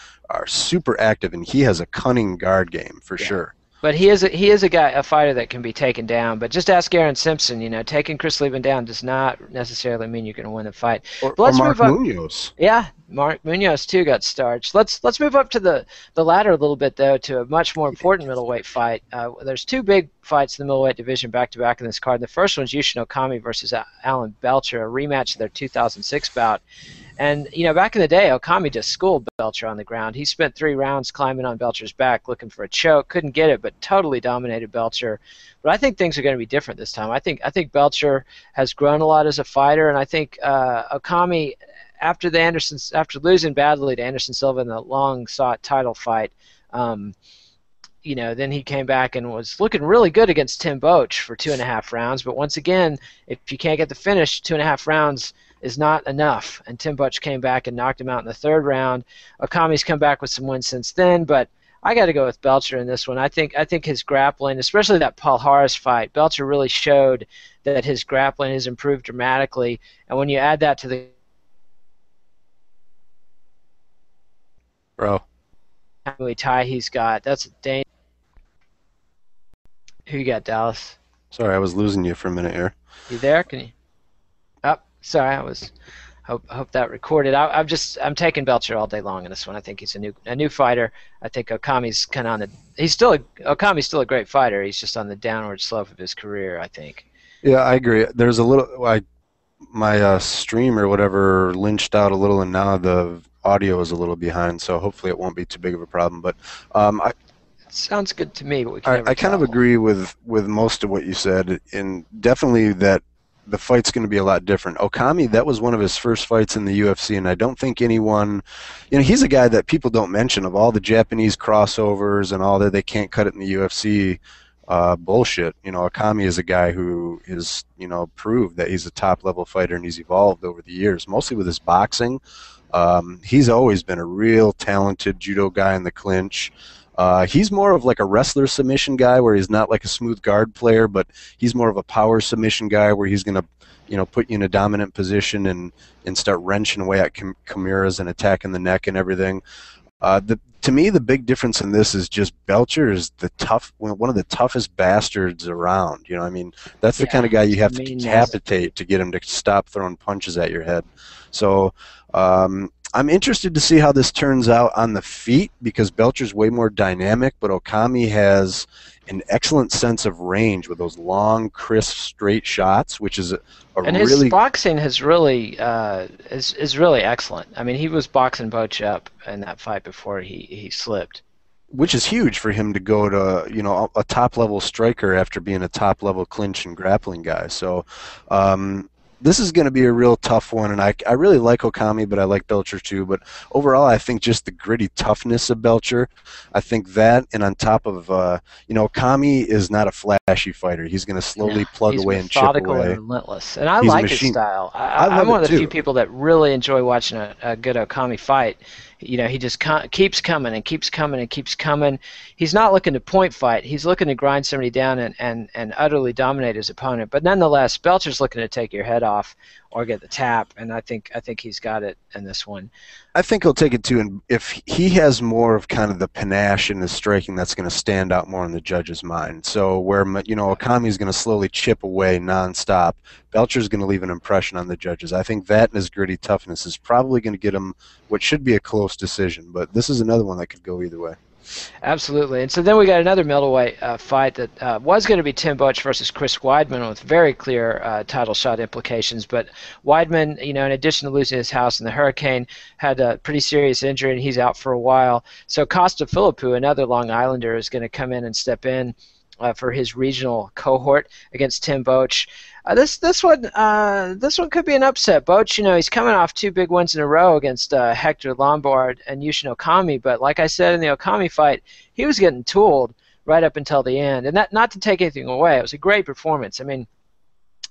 super active, and he has a cunning guard game for sure. But he is a fighter that can be taken down. But just ask Aaron Simpson. Taking Chris Leben down does not necessarily mean you're going to win the fight. Or Mark Munoz. Yeah, Mark Munoz too got starched. Let's move up to the ladder a little bit though, to a much more important middleweight fight. There's 2 big fights in the middleweight division back to back in this card. The first one's Yushin Okami versus Alan Belcher, a rematch of their 2006 bout. And, back in the day, Okami just schooled Belcher on the ground. He spent 3 rounds climbing on Belcher's back looking for a choke. Couldn't get it, but totally dominated Belcher. But I think things are going to be different this time. I think Belcher has grown a lot as a fighter, and I think Okami, after losing badly to Anderson Silva in the long-sought title fight, then he came back and was looking really good against Tim Boch for 2.5 rounds. But once again, if you can't get the finish, 2.5 rounds is not enough. And Tim Boch came back and knocked him out in the 3rd round. Okami's come back with some wins since then, but I got to go with Belcher in this one. I think his grappling, especially that Paul Harris fight, Belcher really showed that his grappling has improved dramatically. And when you add that to the tie he's got, that's a dang. Who you got, Dallas? Sorry, I was losing you for a minute here. You there? Can you? Oh, sorry, I was. Hope that recorded. I'm taking Belcher all day long in this one. I think he's a new fighter. I think Okami's kind of on the. Okami's still a great fighter. He's just on the downward slope of his career, I think. Yeah, I agree. There's a little. My stream or whatever lynched out a little, and now the audio is a little behind. So hopefully it won't be too big of a problem. But it sounds good to me. But we can I kind of agree with most of what you said, and definitely that the fight's going to be a lot different. Okami, that was one of his first fights in the UFC, and I don't think anyone, he's a guy that people don't mention of all the Japanese crossovers and all that they can't cut it in the UFC bullshit. Okami is a guy who is, proved that he's a top-level fighter, and he's evolved over the years, mostly with his boxing. He's always been a real talented judo guy in the clinch. He's more of like a wrestler submission guy where he's not like a smooth guard player, but he's more of a power submission guy where he's going to, put you in a dominant position and start wrenching away at chimeras and attacking the neck and everything. To me, the big difference in this is just Belcher is one of the toughest bastards around. That's the kind of guy you have to decapitate to get him to stop throwing punches at your head. So, I'm interested to see how this turns out on the feet because Belcher's way more dynamic, but Okami has an excellent sense of range with those long, crisp, straight shots, which is his boxing has really is really excellent. I mean, he was boxing Boch up in that fight before he slipped. Which is huge for him to go to a top-level striker after being a top-level clinch and grappling guy. So. This is going to be a real tough one, and I really like Okami, but I like Belcher too. But overall, I think just the gritty toughness of Belcher, I think that, and on top of, Okami is not a flashy fighter. He's going to slowly plug away and chip away. He's methodical and relentless, and I like his style. I'm one of the few people that really enjoy watching a good Okami fight. He just keeps coming and keeps coming and keeps coming. He's not looking to point fight. He's looking to grind somebody down and utterly dominate his opponent. But nonetheless, Belcher's looking to take your head off or get the tap, and I think he's got it in this one. I think he'll take it too, and if he has more of kind of the panache in his striking, that's going to stand out more in the judge's mind. So where Okami's going to slowly chip away nonstop, Belcher's going to leave an impression on the judges. I think that and his gritty toughness is probably going to get him what should be a close decision, but this is another one that could go either way. Absolutely. And so then we got another middleweight fight that was going to be Tim Boch versus Chris Weidman with very clear title shot implications. But Weidman, in addition to losing his house in the hurricane, had a pretty serious injury, and he's out for a while. So Costa Philippo, another Long Islander, is going to come in and step in for his regional cohort against Tim Boch. This one could be an upset. Boch, he's coming off 2 big wins in a row against Hector Lombard and Yushin Okami, but like I said in the Okami fight, he was getting tooled right up until the end. And that, not to take anything away, it was a great performance. I mean,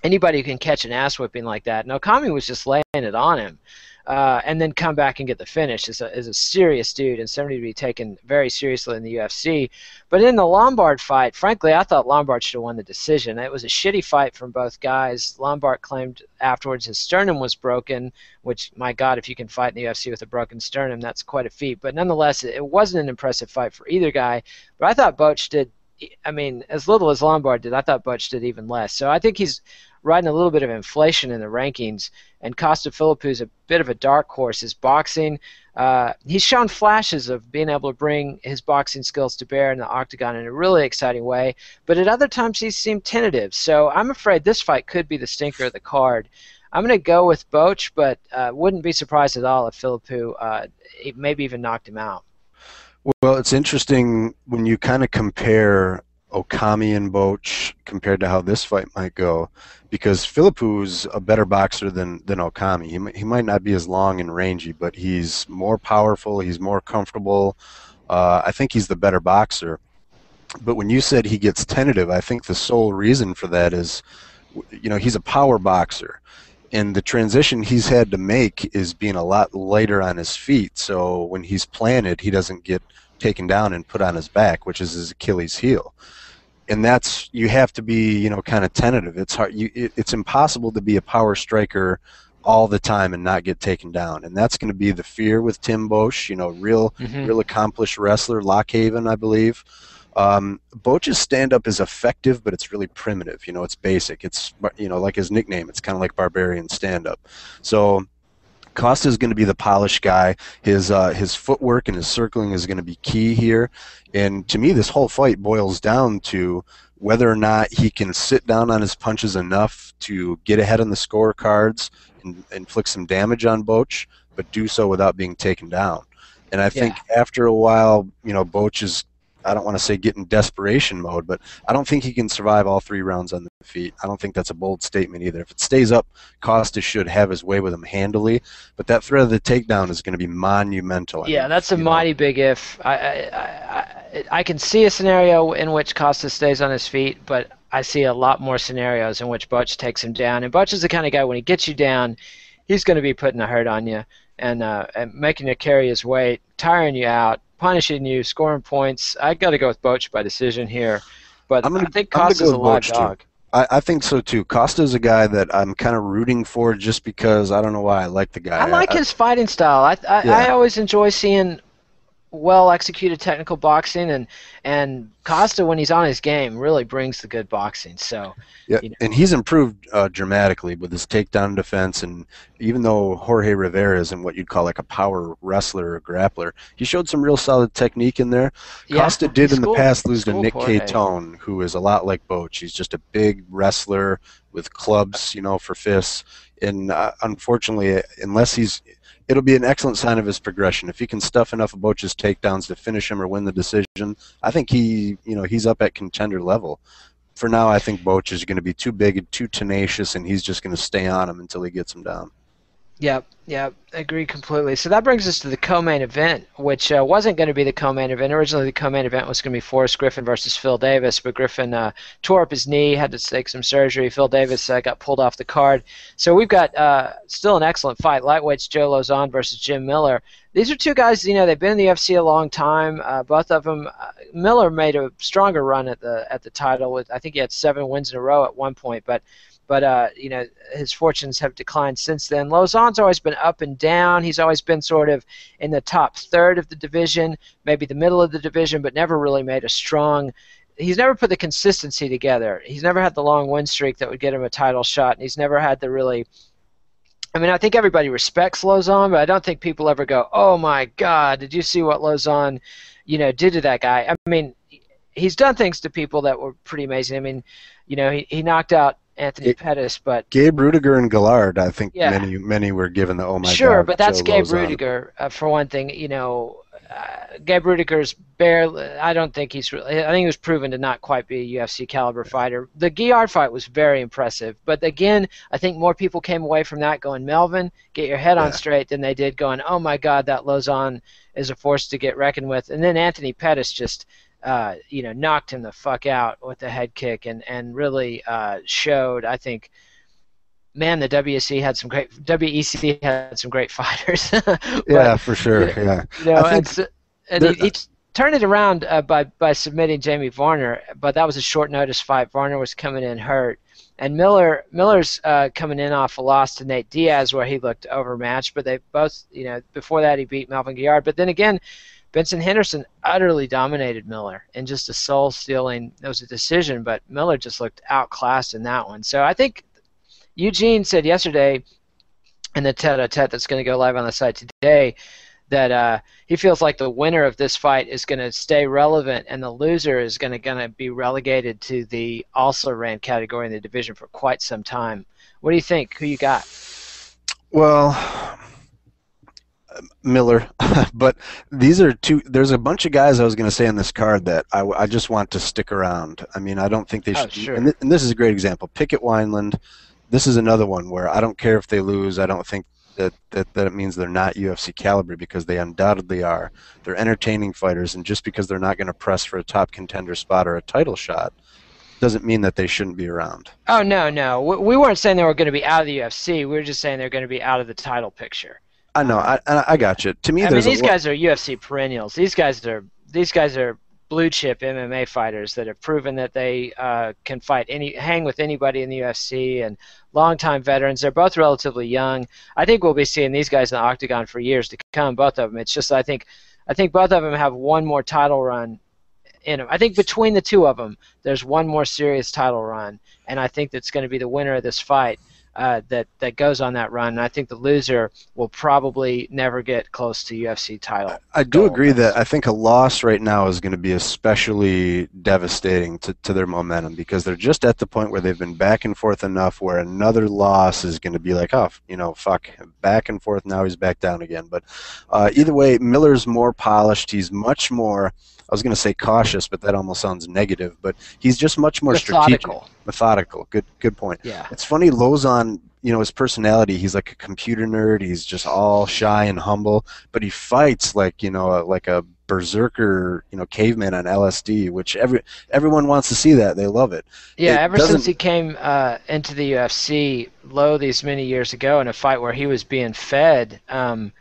anybody who can catch an ass whipping like that, and Okami was just laying it on him. And then come back and get the finish is a serious dude and somebody to be taken very seriously in the UFC. But in the Lombard fight, frankly, I thought Lombard should have won the decision. It was a shitty fight from both guys. Lombard claimed afterwards his sternum was broken, which, my God, if you can fight in the UFC with a broken sternum, that's quite a feat. But nonetheless, it wasn't an impressive fight for either guy. But I thought Boch did, as little as Lombard did, I thought Boch did even less. So I think he's riding a little bit of inflation in the rankings, and Costa Philippo is a bit of a dark horse. His boxing, he's shown flashes of being able to bring his boxing skills to bear in the octagon in a really exciting way, but at other times he's seemed tentative. So I'm afraid this fight could be the stinker of the card. I'm going to go with Boch, but wouldn't be surprised at all if Philippo maybe even knocked him out. Well, it's interesting when you kind of compare Okami and Boch compared to how this fight might go, because Philippo's a better boxer than Okami. He might not be as long and rangy, but he's more powerful, he's more comfortable. I think he's the better boxer. But when you said he gets tentative, I think the sole reason for that is, he's a power boxer, and the transition he's had to make is being a lot lighter on his feet. So when he's planted, he doesn't get taken down and put on his back, which is his Achilles heel. And you have to be, kind of tentative. It's hard. It's impossible to be a power striker all the time and not get taken down. And that's going to be the fear with Tim Boch, real accomplished wrestler, Lockhaven, I believe. Boch's stand-up is effective, but it's really primitive. It's basic. It's, like his nickname, it's kind of like Barbarian stand-up. So Costa's going to be the polished guy. His footwork and his circling is going to be key here. And to me, this whole fight boils down to whether or not he can sit down on his punches enough to get ahead on the scorecards and inflict some damage on Boch, but do so without being taken down. And I think after a while, Boch is, I don't want to say get in desperation mode, but I don't think he can survive all 3 rounds on the feet. I don't think that's a bold statement either. If it stays up, Costa should have his way with him handily, but that threat of the takedown is going to be monumental. That's a mighty big if. I can see a scenario in which Costa stays on his feet, but I see a lot more scenarios in which Boch takes him down. And Boch is the kind of guy, when he gets you down, he's going to be putting a hurt on you and making you carry his weight, tiring you out, punishing you, scoring points. I got to go with Boch by decision here, but I think Costa's a live dog. I think so too. Costa's a guy that I'm kind of rooting for just because I don't know why I like the guy. I like his fighting style. I always enjoy seeing well-executed technical boxing, and Costa, when he's on his game, really brings the good boxing. So and he's improved dramatically with his takedown defense. And even though Jorge Rivera isn't what you'd call like a power wrestler or grappler, he showed some real solid technique in there. Costa did in the past lose to Nick Catone, who is a lot like Boch. He's just a big wrestler with clubs, for fists. And unfortunately, it'll be an excellent sign of his progression. If he can stuff enough of Boch's takedowns to finish him or win the decision, I think he's up at contender level. For now, I think Boch is going to be too big and too tenacious, and he's just going to stay on him until he gets him down. Yep, agree completely. So that brings us to the co-main event, which wasn't going to be the co-main event. Originally, the co-main event was going to be Forrest Griffin versus Phil Davis, but Griffin tore up his knee, had to take some surgery. Phil Davis got pulled off the card. So we've got still an excellent fight. Lightweights Joe Lozon versus Jim Miller. These are two guys, they've been in the UFC a long time. Both of them, Miller made a stronger run at the title. I think he had 7 wins in a row at one point, but his fortunes have declined since then. Lozon's always been up and down. He's always been sort of in the top third of the division, maybe the middle of the division, but never really made a strong. He's never put the consistency together. He's never had the long win streak that would get him a title shot, and he's never had the really. I think everybody respects Lozon, but I don't think people ever go, "Oh my God, did you see what Lozon, did to that guy?" He's done things to people that were pretty amazing. He knocked out Anthony Pettis, but Gabe Rudiger and Gallard, I think many were given the oh my god. Sure, but that's Gabe Rudiger for one thing. Gabe Rudiger's barely. I don't think he's really. I think he was proven to not quite be a UFC caliber fighter. The Gard fight was very impressive, but again, I think more people came away from that going, Melvin, get your head on straight, than they did going, oh my God, that Lozon is a force to get reckoned with. And then Anthony Pettis just. Knocked him the fuck out with the head kick and really showed. I think, man, the WEC had some great fighters. But, for sure. He turned it around by submitting Jamie Varner, but that was a short notice fight. Varner was coming in hurt, and Miller's coming in off a loss to Nate Diaz where he looked overmatched. But they both, before that he beat Melvin Gard, but then again. Benson Henderson utterly dominated Miller in just a soul-stealing. It was a decision, but Miller just looked outclassed in that one. So I think Eugene said yesterday in the tete-a-tete that's going to go live on the site today that he feels like the winner of this fight is going to stay relevant and the loser is going to be relegated to the also-ran category in the division for quite some time. What do you think? Who you got? Well, Miller, but these are two. There's a bunch of guys I was going to say on this card that I just want to stick around. I don't think they should. Sure. And this is a great example. Picket, Weinland. This is another one where I don't care if they lose. I don't think that means they're not UFC caliber, because they undoubtedly are. They're entertaining fighters, and just because they're not going to press for a top contender spot or a title shot doesn't mean that they shouldn't be around. Oh, no, no. We weren't saying they were going to be out of the UFC. We were just saying they're going to be out of the title picture. I know, I got you. To me, I mean, there's these guys are UFC perennials. These guys are blue chip MMA fighters that have proven that they can hang with anybody in the UFC, and longtime veterans. They're both relatively young. I think we'll be seeing these guys in the octagon for years to come. Both of them. It's just I think both of them have one more title run in them. I think between the two of them, there's one more serious title run, and I think that's going to be the winner of this fight. That goes on that run. And I think the loser will probably never get close to UFC title. I do agree that I think a loss right now is going to be especially devastating to their momentum, because they're just at the point where they've been back and forth enough where another loss is going to be like, oh, fuck, back and forth, now he's back down again. But either way, Miller's more polished. He's much more, I was going to say cautious, but that almost sounds negative, but he's just much more methodical. Good point. Yeah. It's funny, Lozon, his personality, he's like a computer nerd. He's just all shy and humble, but he fights like, like a berserker, caveman on LSD, which everyone wants to see that. They love it. Yeah, ever since he came into the UFC these many years ago in a fight where he was being fed, and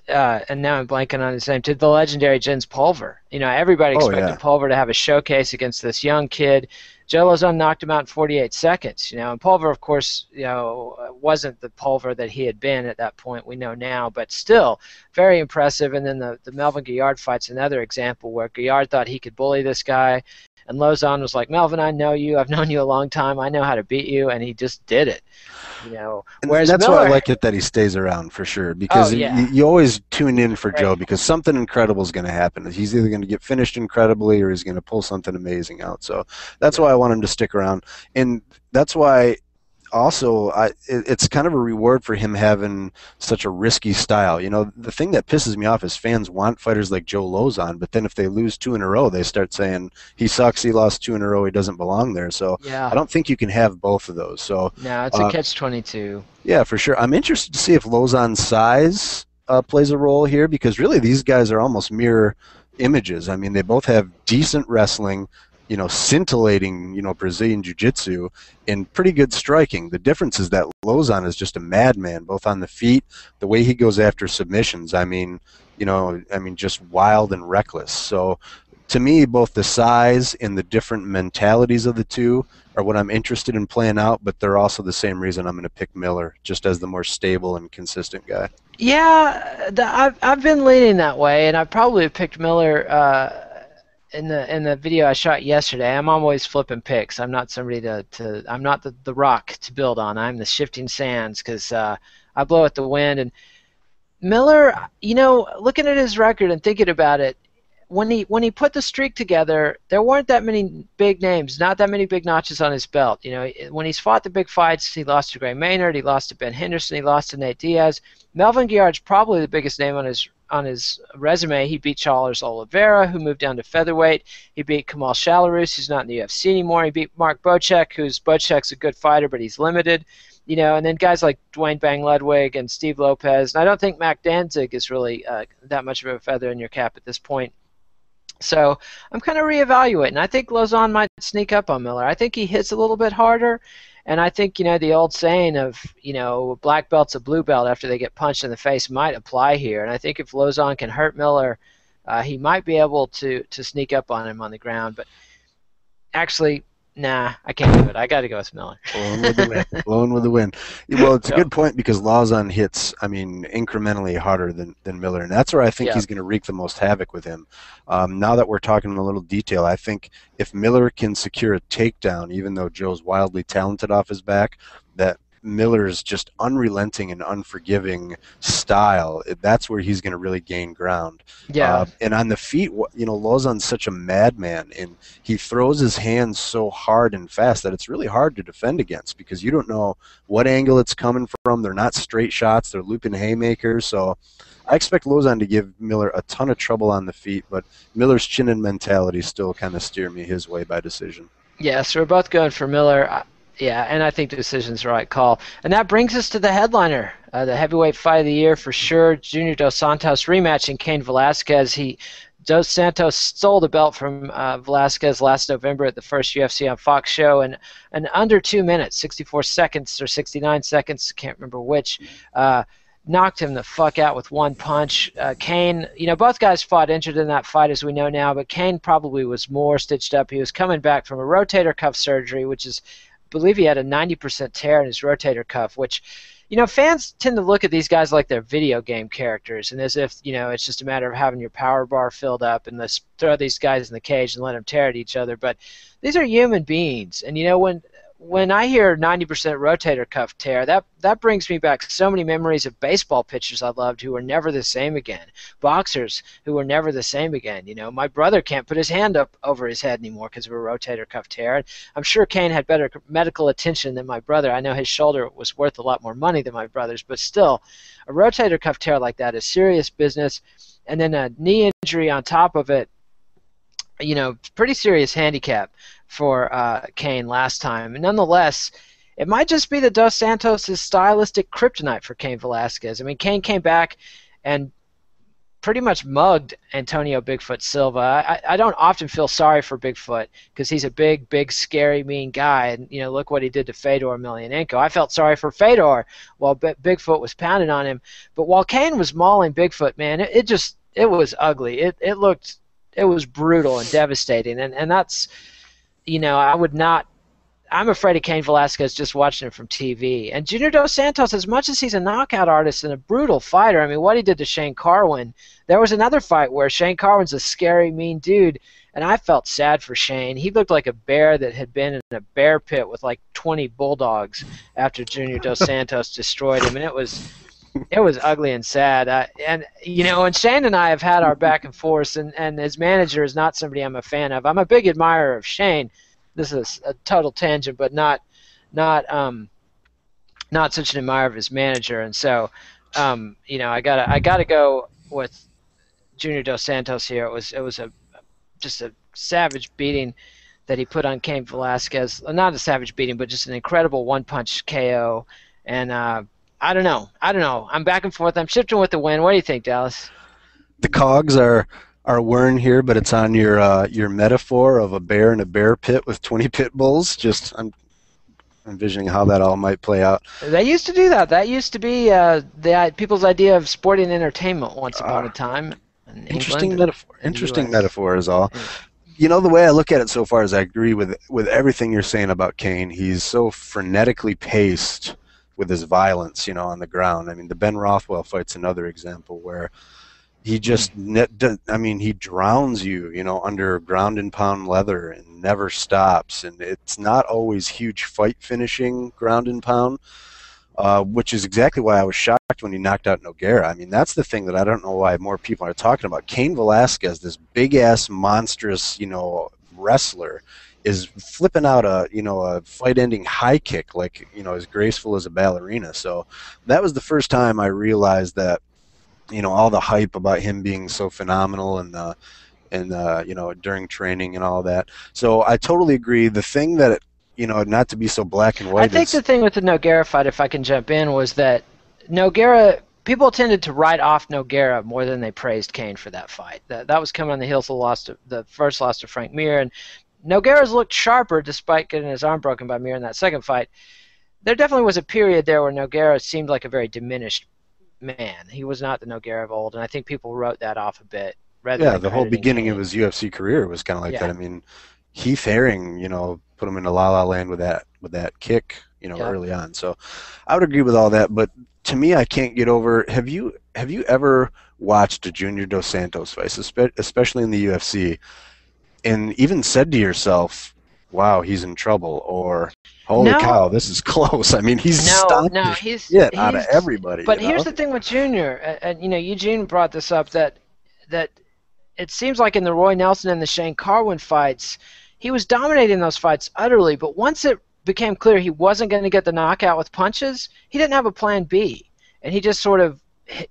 now I'm blanking on his name, to the legendary Jens Pulver. Everybody expected Pulver to have a showcase against this young kid. Joe Lozon knocked him out in 48 seconds. And Pulver, of course, wasn't the Pulver that he had been at that point. We know now, but still very impressive. And then the Melvin Guillard fight's another example where Guillard thought he could bully this guy, and Lozon was like, "Melvin, I know you. I've known you a long time. I know how to beat you," and he just did it. Whereas that's why I like it that he stays around for sure, because you always tune in for Joe, because something incredible is going to happen. He's either going to get finished incredibly or he's going to pull something amazing out. So that's why I want him to stick around, and that's why also it's kind of a reward for him having such a risky style. The thing that pisses me off is fans want fighters like Joe Lozon, but then if they lose 2 in a row, they start saying he sucks, he lost 2 in a row, he doesn't belong there. So I don't think you can have both of those. So no, it's a catch-22. Yeah, for sure. I'm interested to see if Lozon's size plays a role here, because really these guys are almost mirror images. I mean, they both have decent wrestling, scintillating, Brazilian jiu-jitsu, and pretty good striking. The difference is that Lozon is just a madman, both on the feet, the way he goes after submissions. I mean, just wild and reckless. So to me, both the size and the different mentalities of the two are what I'm interested in playing out, but they're also the same reason I'm going to pick Miller, just as the more stable and consistent guy. Yeah, I've been leaning that way, and I probably have picked Miller in the video I shot yesterday. I'm always flipping picks. I'm not somebody I'm not the rock to build on. I'm the shifting sands, because I blow at the wind. And Miller, looking at his record and thinking about it, when he put the streak together, there weren't that many big names, not that many big notches on his belt. When he's fought the big fights, he lost to Gray Maynard, he lost to Ben Henderson, he lost to Nate Diaz. Melvin Guillard's probably the biggest name on his resume. He beat Charles Oliveira, who moved down to featherweight. He beat Kamal Shalarus, who's not in the UFC anymore. He beat Mark Bochek's a good fighter, but he's limited. And then guys like Dwayne Bang Ludwig and Steve Lopez. And I don't think Mac Danzig is really that much of a feather in your cap at this point. So I'm kind of reevaluating. I think Lozon might sneak up on Miller. I think he hits a little bit harder. And I think, the old saying of, black belt's a blue belt after they get punched in the face might apply here. And I think if Lozon can hurt Miller, he might be able to sneak up on him on the ground. But actually, nah, I can't do it. I got to go with Miller. Blowing with the wind. Well, it's a good point, because Lozon hits, incrementally harder than Miller. And that's where I think he's going to wreak the most havoc with him. Now that we're talking in a little detail, I think if Miller can secure a takedown, even though Joe's wildly talented off his back, that Miller's just unrelenting and unforgiving style, that's where he's going to really gain ground. Yeah. And on the feet, Lozon's such a madman, and he throws his hands so hard and fast that it's really hard to defend against, because you don't know what angle it's coming from. They're not straight shots. They're looping haymakers. So I expect Lozon to give Miller a ton of trouble on the feet, but Miller's chin and mentality still kind of steer me his way by decision. Yeah, so we're both going for Miller. Yeah, and I think the decision's the right call. And that brings us to the headliner, the heavyweight fight of the year for sure. Junior Dos Santos rematching Cain Velasquez. Dos Santos stole the belt from Velasquez last November at the first UFC on Fox show, and under 2 minutes, 64 seconds or 69 seconds, can't remember which, knocked him the fuck out with one punch. Cain, both guys fought injured in that fight, as we know now, but Cain probably was more stitched up. He was coming back from a rotator cuff surgery, which is, I believe he had a 90% tear in his rotator cuff, which, fans tend to look at these guys like they're video game characters, and as if, it's just a matter of having your power bar filled up and let's throw these guys in the cage and let them tear at each other. But these are human beings, and when I hear 90% rotator cuff tear, that brings me back so many memories of baseball pitchers I loved who were never the same again, boxers who were never the same again. My brother can't put his hand up over his head anymore because of a rotator cuff tear. And I'm sure Cain had better medical attention than my brother. I know his shoulder was worth a lot more money than my brother's, but still, a rotator cuff tear like that is serious business. And then a knee injury on top of it, pretty serious handicap for Cain last time. And nonetheless, it might just be the Dos Santos' stylistic kryptonite for Cain Velasquez. I mean, Cain came back and pretty much mugged Antonio Bigfoot Silva. I don't often feel sorry for Bigfoot because he's a big, scary, mean guy. And, look what he did to Fedor Emelianenko. I felt sorry for Fedor while Bigfoot was pounding on him. But while Cain was mauling Bigfoot, man, it was ugly. It was brutal and devastating, and that's, I'm afraid of Cain Velasquez just watching him from TV. And Junior Dos Santos, as much as he's a knockout artist and a brutal fighter, I mean, what he did to Shane Carwin, there was another fight where Shane Carwin's a scary, mean dude, and I felt sad for Shane. He looked like a bear that had been in a bear pit with like 20 bulldogs after Junior Dos Santos destroyed him, and it was ugly and sad. And Shane and I have had our back and forth, and his manager is not somebody I'm a fan of. I'm a big admirer of Shane. This is a total tangent, but not such an admirer of his manager. And so, I gotta go with Junior Dos Santos here. It was just a savage beating that he put on Cain Velasquez. Not a savage beating, but just an incredible one-punch KO. And I don't know. I'm back and forth. I'm shifting with the win. What do you think, Dallas? The cogs are whirring here, but it's on your metaphor of a bear in a bear pit with 20 pit bulls. I'm envisioning how that all might play out. They used to do that. That used to be people's idea of sporting entertainment once upon a time. Interesting metaphor. Interesting metaphor is all. The way I look at it so far is I agree with everything you're saying about Cain. He's so frenetically paced with his violence, on the ground. I mean, the Ben Rothwell fight's another example where he just, he drowns you, under ground and pound leather and never stops. And it's not always huge fight finishing ground and pound, which is exactly why I was shocked when he knocked out Nogueira. I mean, that's the thing that I don't know why more people are talking about. Cain Velasquez, this big ass monstrous, wrestler, is flipping out a fight-ending high kick like, as graceful as a ballerina. So that was the first time I realized that, all the hype about him being so phenomenal and during training and all that. So I totally agree. The thing that, not to be so black and white. I think the thing with the Nogueira fight, if I can jump in, was that Nogueira, people tended to write off Nogueira more than they praised Cain for that fight. That was coming on the heels of the first loss to Frank Mir, and Nogueira's looked sharper despite getting his arm broken by Mir in that second fight. There definitely was a period there where Nogueira seemed like a very diminished man. He was not the Nogueira of old, and I think people wrote that off a bit. The whole beginning of his UFC career was kind of like that. I mean, Heath Herring, put him into La La Land with that kick, early on. So I would agree with all that, but to me, I can't get over. Have you ever watched a Junior Dos Santos fight, especially in the UFC, and even said to yourself, "Wow, he's in trouble," or "Holy cow, this is close"? I mean, he's stomped the shit out of everybody. But here's the thing with Junior, and Eugene brought this up, that it seems like in the Roy Nelson and the Shane Carwin fights, he was dominating those fights utterly. But once it became clear he wasn't going to get the knockout with punches, he didn't have a plan B, and he just sort of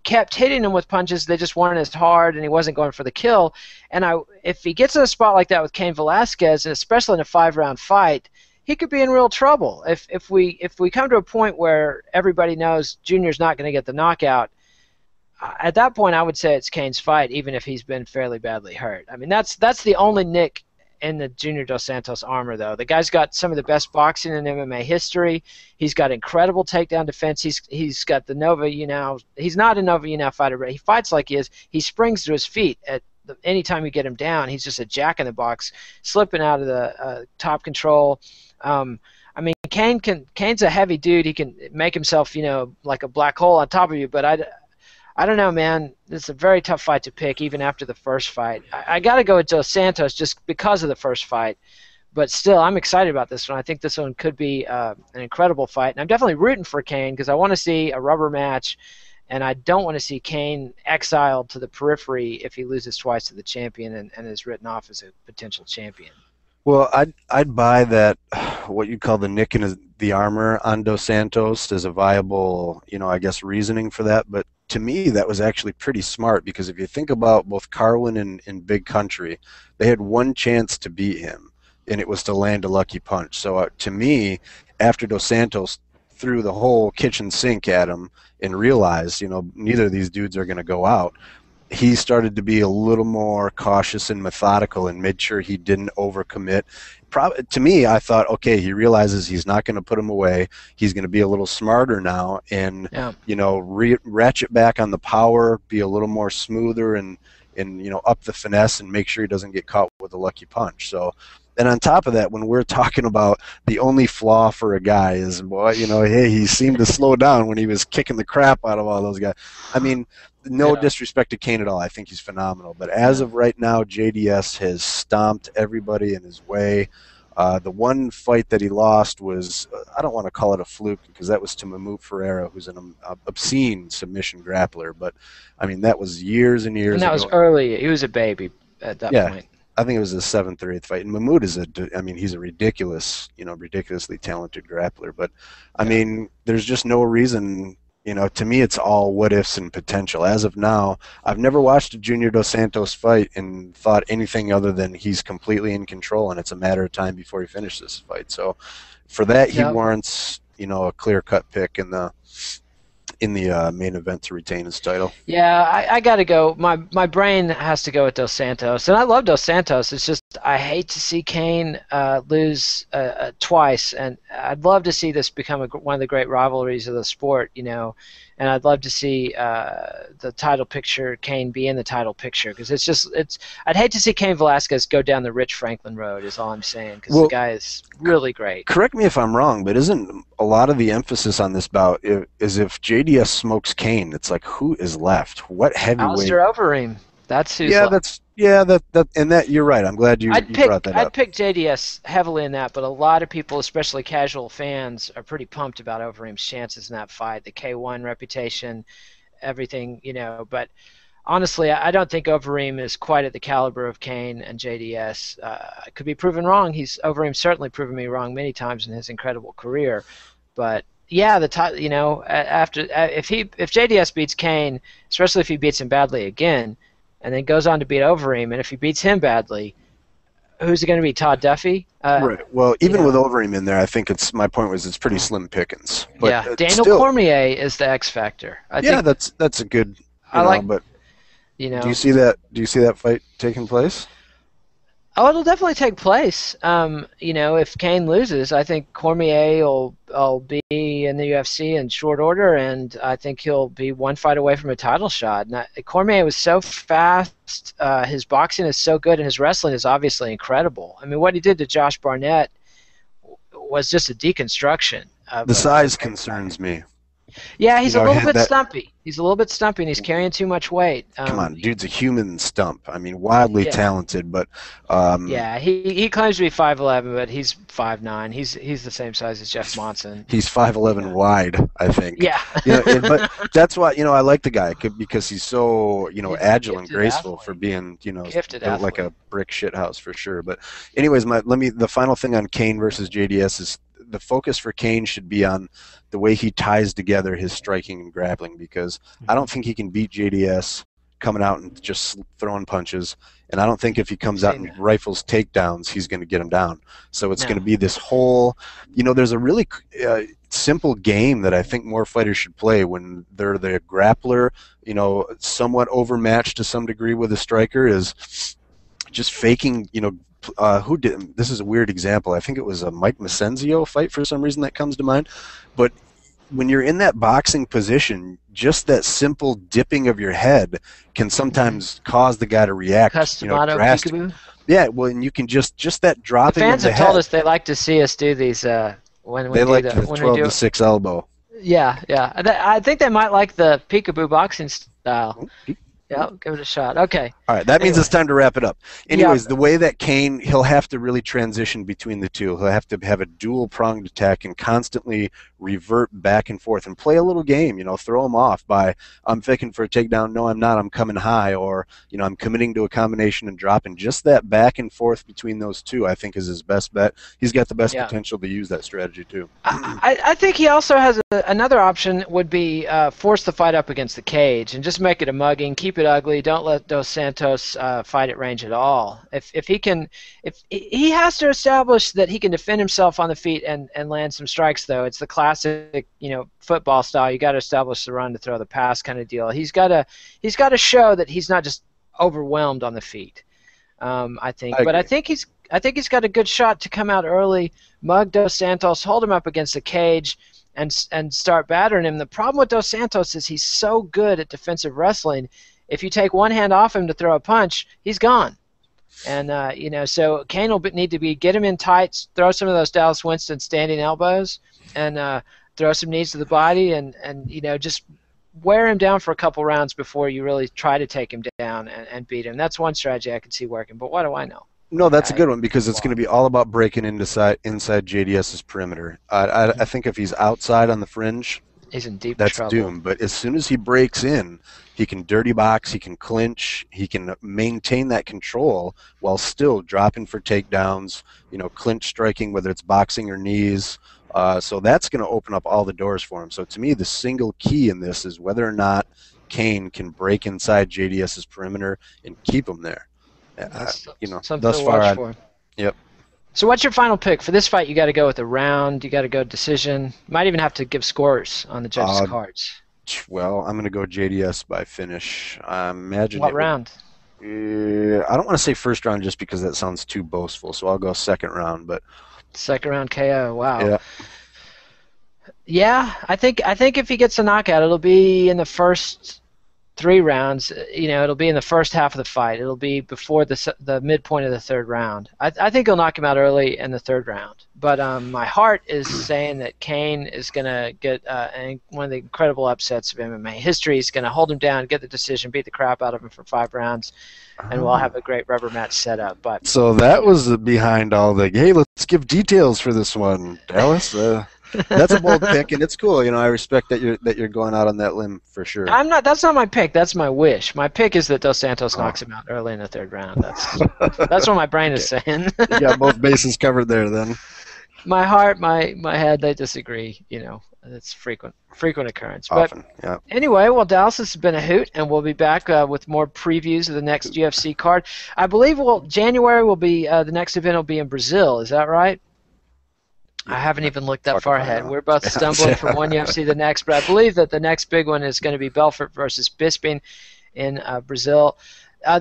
kept hitting them with punches. They just weren't as hard, and he wasn't going for the kill. And if he gets in a spot like that with Cain Velasquez, and especially in a 5-round fight, he could be in real trouble if we come to a point where everybody knows Junior's not going to get the knockout. At that point, I would say it's Cane's fight, even if he's been fairly badly hurt. I mean, that's the only nick in the Junior Dos Santos armor, though. The guy's got some of the best boxing in MMA history. He's got incredible takedown defense. He's got the Nova União. He's not a Nova União fighter, but he fights like he is. He springs to his feet anytime you get him down. He's just a jack in the box, slipping out of the top control. I mean, Cane's a heavy dude. He can make himself, like a black hole on top of you, but I don't know, man. It's a very tough fight to pick, even after the first fight. I got to go with Dos Santos just because of the first fight. But still, I'm excited about this one. I think this one could be an incredible fight. And I'm definitely rooting for Cane because I want to see a rubber match, and I don't want to see Cane exiled to the periphery if he loses twice to the champion and is written off as a potential champion. Well, I'd buy that, what you call the nick in the armor on Dos Santos as a viable, I guess, reasoning for that. But to me, that was actually pretty smart because if you think about both Carwin and Big Country, they had one chance to beat him, and it was to land a lucky punch. So to me, after Dos Santos threw the whole kitchen sink at him and realized, neither of these dudes are going to go out, he started to be a little more cautious and methodical and made sure he didn't overcommit. To me, I thought, okay, he realizes he's not going to put him away. He's going to be a little smarter now and, ratchet back on the power, be a little more smoother and up the finesse and make sure he doesn't get caught with a lucky punch. So, and on top of that, when we're talking about the only flaw for a guy is, hey, he seemed to slow down when he was kicking the crap out of all those guys. I mean, no disrespect to Cane at all. I think he's phenomenal. But as of right now, JDS has stomped everybody in his way. The one fight that he lost was, I don't want to call it a fluke because that was to Mahmoud Ferreira, who's an obscene submission grappler. But, I mean, that was years and years ago. And that was early. He was a baby at that point. I think it was his 7th or 8th fight. And Mahmoud is he's a ridiculously talented grappler. But, I mean, there's just no reason. To me, it's all what ifs and potential. As of now, I've never watched a Junior Dos Santos fight and thought anything other than he's completely in control, and it's a matter of time before he finishes this fight. So, for that, he warrants a clear-cut pick in the main event to retain his title. Yeah, I got to go. My brain has to go with Dos Santos, and I love Dos Santos. It's just I hate to see Cane lose twice, and I'd love to see this become one of the great rivalries of the sport, and I'd love to see the title picture, Cane be in the title picture, because I'd hate to see Cain Velasquez go down the Rich Franklin road is all I'm saying, because the guy is really great. Correct me if I'm wrong, but isn't a lot of the emphasis on this bout is if JDS smokes Cane, it's like who is left? What heavyweight? Alistair Overeem. That's who's left. You're right. I'm glad you brought that up. I'd pick JDS heavily in that, but a lot of people, especially casual fans, are pretty pumped about Overeem's chances in that fight. The K1 reputation, everything, But honestly, I don't think Overeem is quite at the caliber of Cane and JDS. Could be proven wrong. Overeem's certainly proven me wrong many times in his incredible career, but. Yeah, if JDS beats Cane, especially if he beats him badly again, and then goes on to beat Overeem, and if he beats him badly, who's it going to be? Todd Duffy? Right. Well, even with Overeem in there, I think my point was it's pretty slim pickings. But Daniel Cormier is the X factor. I think that's a good. But do you see that fight taking place? Oh, it'll definitely take place. If Cane loses, I think Cormier will be in the UFC in short order, and I think he'll be one fight away from a title shot. Cormier was so fast, his boxing is so good, and his wrestling is obviously incredible. I mean, what he did to Josh Barnett was just a deconstruction. The size concerns me. Yeah, he's a little bit stumpy. He's a little bit stumpy, and he's carrying too much weight. Come on, dude's a human stump. I mean, wildly talented, but he claims to be 5'11", but he's 5'9". He's the same size as Jeff Monson. He's 5'11" wide, I think. Yeah. But that's why I like the guy because he's so agile and graceful for being gifted built like a brick shit house for sure. But anyways, the final thing on Cane versus JDS is the focus for Cane should be on the way he ties together his striking and grappling because I don't think he can beat JDS coming out and just throwing punches. And I don't think if he comes out and rifles takedowns, he's going to get him down. So it's going to be this whole, there's a really simple game that I think more fighters should play when they're the grappler, somewhat overmatched to some degree with a striker, is just faking, who did this is a weird example. I think it was a Mike Macenzio fight for some reason that comes to mind. But when you're in that boxing position, just that simple dipping of your head can sometimes cause the guy to react. Drastically. Yeah, well, and you can just that dropping. The fans have told us they like to see us do these when we they do like the, the when 12 we do to 6 elbow. Yeah. I think they might like the peekaboo boxing style. Yeah, give it a shot. Okay. All right, that means it's time to wrap it up. Anyways, the way that Kane, he'll have to really transition between the two. He'll have to have a dual-pronged attack and constantly revert back and forth and play a little game, throw him off by, I'm faking for a takedown, no, I'm not, I'm coming high, or, I'm committing to a combination and dropping. Just that back and forth between those two, I think, is his best bet. He's got the best potential to use that strategy, too. I think he also has another option would be force the fight up against the cage and just make it a mugging, keep it ugly, don't let Dos Santos fight at range at all. If he has to establish that he can defend himself on the feet and land some strikes, though. It's the classic, football style. You got to establish the run to throw the pass kind of deal. He's got to show that he's not just overwhelmed on the feet. I think he's got a good shot to come out early, mug Dos Santos, hold him up against the cage, and start battering him. The problem with Dos Santos is he's so good at defensive wrestling. If you take one hand off him to throw a punch, he's gone. And so Kane will need to get him in tights, throw some of those Dallas Winston standing elbows, and throw some knees to the body, and just wear him down for a couple rounds before you really try to take him down and beat him. That's one strategy I can see working. But what do I know? No, that's a good one, because it's going to be all about breaking inside JDS's perimeter. I think if he's outside on the fringe, he's in deep that's trouble. doomed. But as soon as he breaks in, he can dirty box, he can clinch, he can maintain that control while still dropping for takedowns, clinch striking, whether it's boxing or knees. So that's going to open up all the doors for him. So to me, the single key in this is whether or not Kane can break inside JDS's perimeter and keep him there. Something thus to far, watch for. Yep. So what's your final pick for this fight? You got to go with a round. You got to go decision. Might even have to give scores on the judges' cards. Well, I'm going to go JDS by finish. I imagine. What round? I don't want to say first round just because that sounds too boastful. So I'll go second round. But second round KO. Wow. Yeah. Yeah, I think if he gets a knockout, it'll be in the first 3 rounds. It'll be in the first half of the fight. It'll be before the midpoint of the third round. I think he'll knock him out early in the third round. But my heart is saying that Kane is going to get one of the incredible upsets of MMA history. He's going to hold him down, get the decision, beat the crap out of him for 5 rounds, and we'll have a great rubber match set up. But so that was behind all the, hey, let's give details for this one, Dallas. That's a bold pick, and it's cool. I respect that you're going out on that limb for sure. I'm not. That's not my pick. That's my wish. My pick is that Dos Santos knocks him out early in the third round. That's what my brain is saying. You got both bases covered there, then. My heart, my head, they disagree. It's frequent occurrence. Often, but yeah. Anyway, well, Dallas, this has been a hoot, and we'll be back with more previews of the next UFC card. I believe January will be the next event will be in Brazil. Is that right? I haven't even looked that far ahead. We're both stumbling from one UFC to the next, but I believe that the next big one is going to be Belcher versus Bisping in Brazil.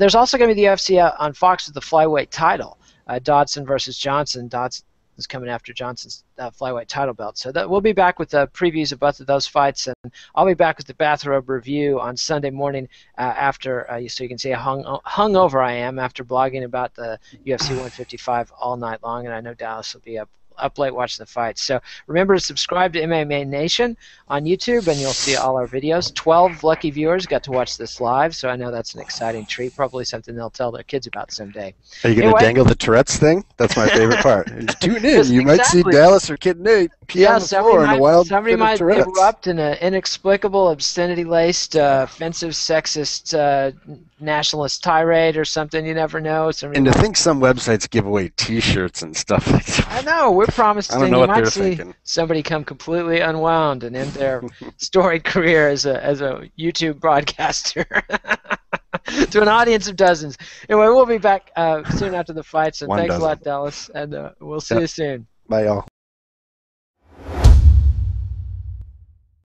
There's also going to be the UFC on Fox with the flyweight title, Dodson versus Johnson. Dodson is coming after Johnson's flyweight title belt. So we'll be back with previews of both of those fights, and I'll be back with the bathrobe review on Sunday morning after, so you can see how hungover I am after blogging about the UFC 155 all night long, and I know Dallas will be up late watching the fights. So remember to subscribe to MMA Nation on YouTube, and you'll see all our videos. 12 lucky viewers got to watch this live, so I know that's an exciting treat. Probably something they'll tell their kids about someday. Are you going to dangle the Tourette's thing? That's my favorite part. Tune in. You might see Dallas or Kid Nate pee on the floor in a wild somebody might Tourette's. erupt in an inexplicable, obscenity-laced, offensive, sexist, nationalist tirade or something. You never know. And to think some websites give away T-shirts and stuff like that. I know. We're promising you might see somebody come completely unwound and end their storied career as a YouTube broadcaster. to an audience of dozens. Anyway, we'll be back soon after the fights, and One thanks a dozen. lot, Dallas, and we'll see Yep. you soon. Bye, y'all.